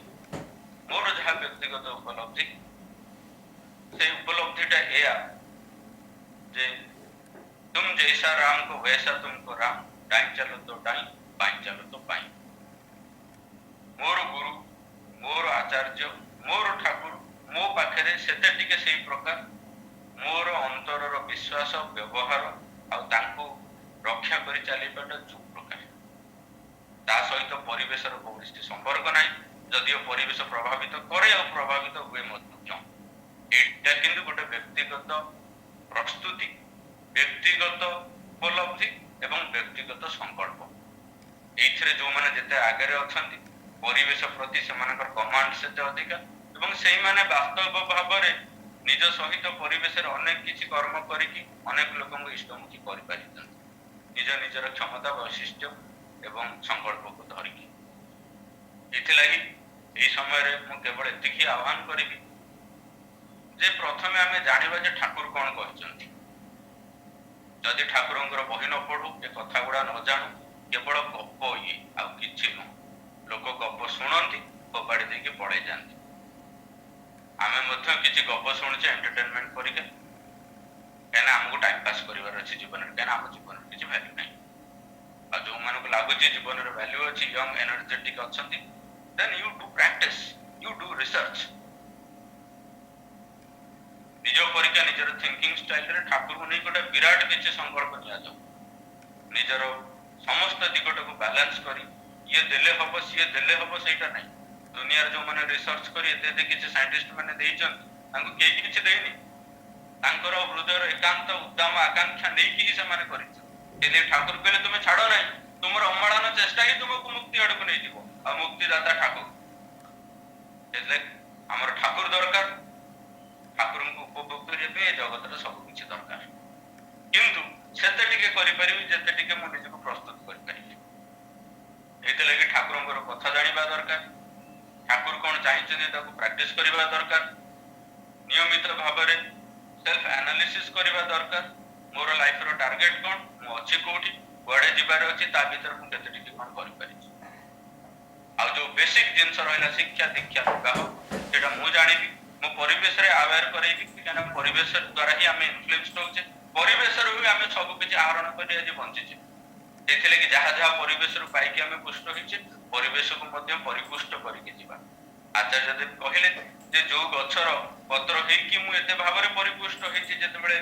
ମୋର ଯାହା ବ୍ୟକ୍ତିଗତ ଉପଲବ୍ଧି, সেই উপলব্ধিটা এয়া যে तुम जैसा राम को वैसा तुमको राम, डाई चलो तो डाई, बाई चलो तो बाई। मोर गुरु, मोर आचार्य, मोर ठाकुर मो पाखरे सेते टिके सेई प्रकार मोर अंतरर विश्वास, व्यवहार आ तांको रक्षा करि चलिबाटा जो प्रकार। ता सहित परिवेशर कौनसी संपर्क नाही, जदिओ परिवेश प्रभावित करे और प्रभावित हुए ମଧ୍ୟ। एटा किंतु गोटे व्यक्तिगत प्रस्तुति, व्यक्तिगत उपलब्धि एवं व्यक्तिगत संकल्प। एइथिरे जो माने जेते आगे अछंती परिवेश प्रति सेमानकर कमांड सेते अधिका एवं सेई माने वास्तव भावरे निज सहित परिवेश अनेक किछि कर्म करिकि अनेक लोकଙ୍କୁ इष्टमुखी करि पारिछन। निज निजर क्षमता वैशिष्ट्य ଏବଂ ସଂକଳ୍ପକୁ ଧରିକି। ଏଥିଲାଗି ଏହି ସମୟରେ ମୁଁ କେବଳ ଏତିକି ଆହ୍ୱାନ କରିବି ଯେ ପ୍ରଥମେ ଆମେ ଜାଣିବା ଯେ ଠାକୁର କ'ଣ କହିଛନ୍ତି। ଯଦି ଠାକୁରଙ୍କର ବହି ନ ପଢୁ, ଏ କଥା ଗୁଡା ନ ଜାଣୁ, କେବଳ ଗପ ଇଏ ଆଉ କିଛି ନୁହଁ। ଲୋକ ଗପ ଶୁଣନ୍ତି, ଫୋପାଡ଼ି ଦେଇକି ପଳେଇ ଯାଆନ୍ତି। ଆମେ ମଧ୍ୟ କିଛି ଗପ ଶୁଣୁଛେ ଏଣ୍ଟରଟେନମେଣ୍ଟ ପରିକା, କାହିଁକିନା ଆମକୁ ଟାଇମ ପାସ୍ କରିବାର ଅଛି ଜୀବନରେ, କାହିଁକିନା ଆମ ଜୀବନରେ କିଛି ଭ୍ୟାଲ୍ୟୁ ନାହିଁ। ଆଉ ଯୋଉମାନଙ୍କୁ ଲାଗୁଛି ଜୀବନରେ ଭ୍ୟାଲ୍ୟୁ ଅଛି, ୟଙ୍ଗ ଏନର୍ଜେଟିକ ଅଛନ୍ତି, then you do practice, you do research. ନିଜ ପରୀକ୍ଷା ନିଜର ଥିଙ୍କିଂ ଷ୍ଟାଇଲରେ ଠାକୁରଙ୍କୁ ନେଇ ଗୋଟେ ବିରାଟ କିଛି ସଂକଳ୍ପ ନିଆଯାଉ। ନିଜର ସମସ୍ତ ଦିଗଟାକୁ ବାଲାନ୍ସ କରି ଇଏ ଦେଲେ ହବ ସିଏ ଦେଲେ ହବ ସେଇଟା ନାହିଁ। ଦୁନିଆରେ ଯୋଉମାନେ ରିସର୍ଚ୍ଚ କରି ଏତେ ଏତେ କିଛି ସାଇଣ୍ଟିଷ୍ଟ ମାନେ ଦେଇଛନ୍ତି, ତାଙ୍କୁ କେହି କିଛି ଦେଇନି। ତାଙ୍କର ହୃଦୟର ଏକାନ୍ତ ଉଦ୍ଦାମ ଆକାଂକ୍ଷା ନେଇକି ହିଁ ସେମାନେ କରିଛନ୍ତି। ଯଦି ଠାକୁର କହିଲେ ତୁମେ ଛାଡ ନାହିଁ, ତୁମର ଅମ୍ଳାନ ଚେଷ୍ଟା ହିଁ ତୁମକୁ ମୁକ୍ତି ଆଡକୁ ନେଇଯିବ, ଆଉ ମୁକ୍ତିଦାତା ଠାକୁର। ସେଥିଲାଗି ଆମର ଠାକୁର ଦରକାର। ଠାକୁରଙ୍କୁ ଉପଭୋଗ କରିବା ପାଇଁ ଏ ଜଗତରେ ସବୁ କିଛି ଦରକାର, କିନ୍ତୁ ସେତେ ଟିକେ କରିପାରିବି ଯେତେ ଟିକେ ମୁଁ ନିଜକୁ ପ୍ରସ୍ତୁତ କରିପାରିବି। ଏଥିଲାଗି ଠାକୁରଙ୍କର କଥା ଜାଣିବା ଦରକାର। ଠାକୁର କ'ଣ ଚାହିଁଛନ୍ତି ତାକୁ ପ୍ରାକ୍ଟିସ କରିବା ଦରକାର। ନିୟମିତ ଭାବରେ ସେଲ୍ଫ ଆନାଲିସିସ୍ କରିବା ଦରକାର। ମୋର ଲାଇଫର ଟାର୍ଗେଟ କ'ଣ, ମୁଁ ଅଛି କୋଉଠି, କୁଆଡେ ଯିବାର ଅଛି, ତା ଭିତରେ ମୁଁ କେତେ ଟିକେ କ'ଣ କରିପାରିଛି। ଆଉ ଯୋଉ ବେସିକ ଜିନିଷ ରହିଲା ଶିକ୍ଷା ଦୀକ୍ଷା ବିବାହ, ସେଇଟା ମୁଁ ଜାଣିବି, ମୁଁ ପରିବେଶରେ ଆୱାର କରେଇବି, କାହିଁକିନା ପରିବେଶ ଦ୍ୱାରା ହିଁ ଆମେ ଇନଫ୍ଲୁଏନ୍ସ ହଉଛେ। ପରିବେଶରୁ ହିଁ ଆମେ ସବୁ କିଛି ଆହରଣ କରି ଆଜି ବଞ୍ଚିଛେ। ସେଇଥିଲାଗି ଯାହା ଯାହା ପରିବେଶରୁ ପାଇକି ଆମେ ପୁଷ୍ଟ ହେଇଛେ, ପରିବେଶକୁ ମଧ୍ୟ ପରିପୁଷ୍ଟ କରିକି ଯିବା। ଆଚାର୍ଯ୍ୟ ଦେବ କହିଲେ ଯେ ଯୋଉ ଗଛର ପତ୍ର ହେଇକି ମୁଁ ଏତେ ଭାବରେ ପରିପୁଷ୍ଟ ହେଇଛି, ଯେତେବେଳେ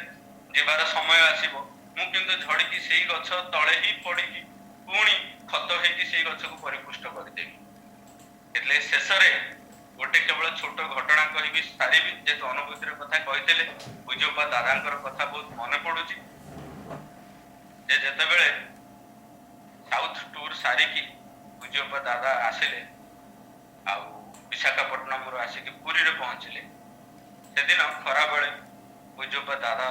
ଯିବାର ସମୟ ଆସିବ ମୁଁ କିନ୍ତୁ ଝଡିକି ସେଇ ଗଛ ତଳେ ହିଁ ପଡିକି ପୁଣି ଖତ ହେଇକି ସେଇ ଗଛକୁ ପରିପୁଷ୍ଟ କରିଦେବି। એટલે ଶେଷରେ ଗୋଟେ କେବଳ ଛୋଟ ଘଟଣା କହିବି, ସାରିବି। ଯେହେତୁ ଅନୁଭୂତିର କଥା କହିଥିଲେ, ପୂଜ୍ୟପା ଦାଦାଙ୍କର କଥା ବହୁତ ମନେ ପଡୁଛି। ଯେ ଯେତେବେଳେ ସାଉଥ ଟୁର ସାରିକି ପୂଜ୍ୟପା ଦାଦା ଆସିଲେ ଆଉ ବିଶାଖାପଟ୍ଟନମରୁ ଆସିକି ପୁରୀରେ ପହଞ୍ଚିଲେ, ସେଦିନ ଖରାବେଳେ ପୂଜ୍ୟପା ଦାଦା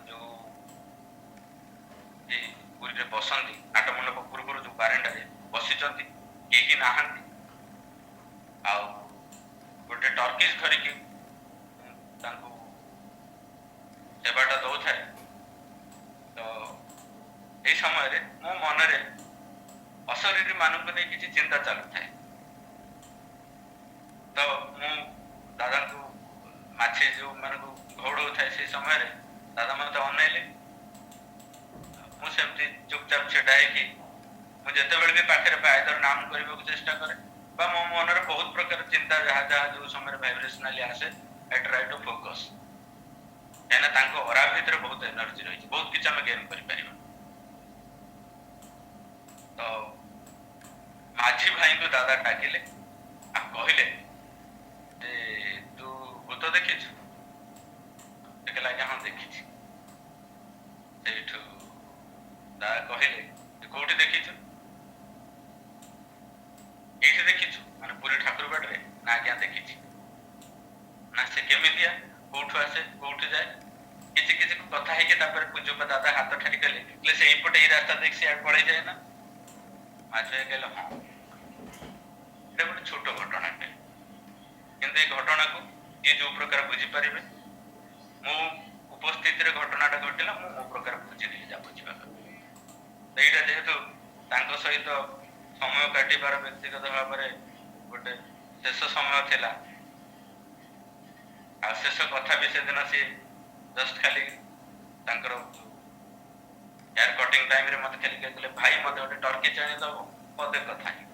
ଯୋଉ ପୁରୀରେ ବସନ୍ତି, ନାଟମଣ୍ଡପ ପୂର୍ବରୁ ଯୋଉ ବାରେଣ୍ଡାରେ ବସିଛନ୍ତି, କେହି ନାହାନ୍ତି। ଆଉ ଗୋଟେ ଟର୍କିଶ ଧରିକି ତାଙ୍କୁ ସେବାଟା ଦଉଥାଏ। ତ ଏଇ ସମୟରେ ମୋ ମନରେ ଅଶରୀରୀ ମାନଙ୍କୁ ନେଇ କିଛି ଚିନ୍ତା ଚାଲୁଥାଏ। ତ ମୁଁ ଦାଦାଙ୍କୁ ମାଛି ଯୋଉମାନଙ୍କୁ ଘଉଡଉଥାଏ, ସେଇ ସମୟରେ ଦାଦା ମତେ ଅନେଇଲେ। ମୁଁ ସେମିତି ଚୁପଚାପ ଛିଡା ହେଇକି ମୁଁ ଯେତେବେଳେ ବି ପାଖରେ ଆଇଦର ନାମ କରିବାକୁ ଚେଷ୍ଟା କରେ ବା ମୋ ମନରେ ବହୁତ ପ୍ରକାର ଚିନ୍ତା ଯାହା ଯାହା ଯୋଉ ସମୟରେ ଭାଇବ୍ରେସନାଲି ଆସେ, ଆଇ ଟ୍ରାଏ ଟୁ ଫୋକସ। କାହିଁକିନା ତାଙ୍କ ଅରା ଭିତରେ ବହୁତ ଏନର୍ଜି ରହିଛି, ବହୁତ କିଛି ଆମେ ଗେନ୍ କରିପାରିବା। ତ ମାଝୀ ଭାଇଙ୍କୁ ଦାଦା ଡାକିଲେ ଆଉ କହିଲେ ଯେ ତୁ ଭୂତ ଦେଖିଛୁ? ଦେଖିଲା ଆଜ୍ଞା ହଁ ଦେଖିଛି। ସେଇଠୁ ଦାଦା କହିଲେ କୋଉଠି ଦେଖିଛୁ? ଏଇଠି ଦେଖିଛୁ ମାନେ ପୁରୀ ଠାକୁର ବାଟରେ? ନା ଆଜ୍ଞା ଦେଖିଛି। ନା ସେ କେମିତିଆ, କୋଉଠୁ ଆସେ, କୋଉଠୁ ଯାଏ, କିଛି କିଛି କଥା ହେଇକି ତାପରେ ପୂଜ୍ୟପା ଦାଦା ହାତ ଠାରି କଲେ, ସେ ଏଇପଟେ ଏଇ ରାସ୍ତା ଦେଇକି ସିଆଡେ ପଳେଇ ଯାଏ ନା? ମାଝୀ ଭାଇ କହିଲେ ହଁ। ଏଇଟା ଗୋଟେ ଛୋଟ ଘଟଣାଟେ, କିନ୍ତୁ ଏଇ ଘଟଣାକୁ ଯିଏ ଯୋଉ ପ୍ରକାର ବୁଝିପାରିବେ, ମୋ ଉପସ୍ଥିତିରେ ଘଟଣାଟା ଘଟିଲା, ମୁଁ ମୋ ପ୍ରକାର ବୁଝିଲି ଯା ବୁଝିବା କଥା। ଏଇଟା ଯେହେତୁ ତାଙ୍କ ସହିତ ସମୟ କାଟିବାର ବ୍ୟକ୍ତିଗତ ଭାବରେ ଗୋଟେ ଶେଷ ସମୟ ଥିଲା, ଆଉ ଶେଷ କଥା ବି ସେଦିନ ସିଏ ଜଷ୍ଟ ଖାଲି ତାଙ୍କର ହେୟାର କଟିଂ ଟାଇମରେ ମତେ ଖାଲି କହିଥିଲେ, ଭାଇ ମତେ ଗୋଟେ ଟର୍କି ଚାଣି ଦବ, ପଦେ କଥା ହିଁ।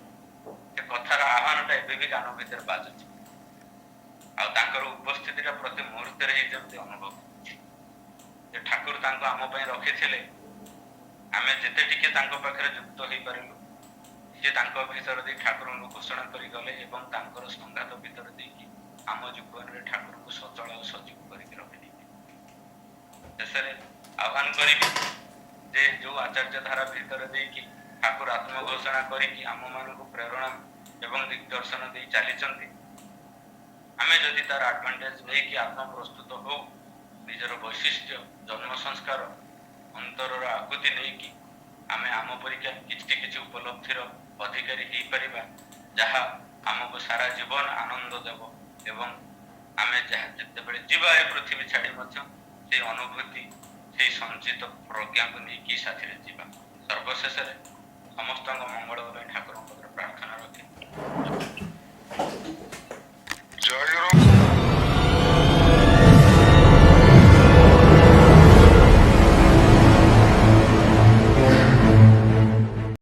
ସେ କଥାର ଆହ୍ୱାନଟା ଏବେ ବି କାନ ଭିତରେ ବାଜୁଛି। ଆଉ ତାଙ୍କର ଉପସ୍ଥିତିଟା ପ୍ରତି ମୁହୂର୍ତ୍ତରେ ହିଁ ଯେମିତି ଅନୁଭବ କରୁଛି ଯେ ଠାକୁର ତାଙ୍କୁ ଆମ ପାଇଁ ରଖିଥିଲେ। ଆମେ ଯେତେ ଟିକେ ତାଙ୍କ ପାଖରେ ଯୁକ୍ତ ହେଇପାରିଲୁ, ସିଏ ତାଙ୍କ ଭିତରେ ଦେଇ ଠାକୁରଙ୍କୁ ଘୋଷଣା କରି ଗଲେ ଏବଂ ତାଙ୍କର ସଂଘାତ ଭିତରେ ଦେଇକି ଆମ ଜୀବନରେ ଠାକୁରଙ୍କୁ ସଚଳ ଆଉ ସଜୀବ କରିକି ରଖିଦେଇଥିଲେ। ଶେଷରେ ଆହ୍ୱାନ କରିବି ଯେ ଯୋଉ ଆଚାର୍ଯ୍ୟ ଧାରା ଭିତରେ ଦେଇକି ଠାକୁର ଆତ୍ମଘୋଷଣା କରିକି ଆମ ମାନଙ୍କୁ ପ୍ରେରଣା ଏବଂ ଦିଗ୍ଦର୍ଶନ ଦେଇ ଚାଲିଛନ୍ତି, ଆମେ ଯଦି ତାର ଆଡଭାଣ୍ଟେଜ ନେଇକି ଆତ୍ମ ପ୍ରସ୍ତୁତ ହଉ, ନିଜର ବୈଶିଷ୍ଟ୍ୟ, ଜନ୍ମ ସଂସ୍କାର, ଅନ୍ତରର ଆକୁତି ନେଇକି ଆମେ ଆମ ପରୀକ୍ଷା କିଛି କିଛି ଉପଲବ୍ଧିର ଅଧିକାରୀ ହେଇପାରିବା, ଯାହା ଆମକୁ ସାରା ଜୀବନ ଆନନ୍ଦ ଦେବ ଏବଂ ଆମେ ଯାହା ଯେତେବେଳେ ଯିବା ଏ ପୃଥିବୀ ଛାଡ଼ି ମଧ୍ୟ ସେଇ ଅନୁଭୂତି, ସେଇ ସଞ୍ଚିତ ପ୍ରଜ୍ଞାକୁ ନେଇକି ସାଥିରେ ଯିବା। ସର୍ବଶେଷରେ ସମସ୍ତଙ୍କ ମଙ୍ଗଳ ପାଇଁ ଠାକୁରଙ୍କ ପାଖରେ ପ୍ରାର୍ଥନା ରଖେ। ଜୟ ଗୁରୁ।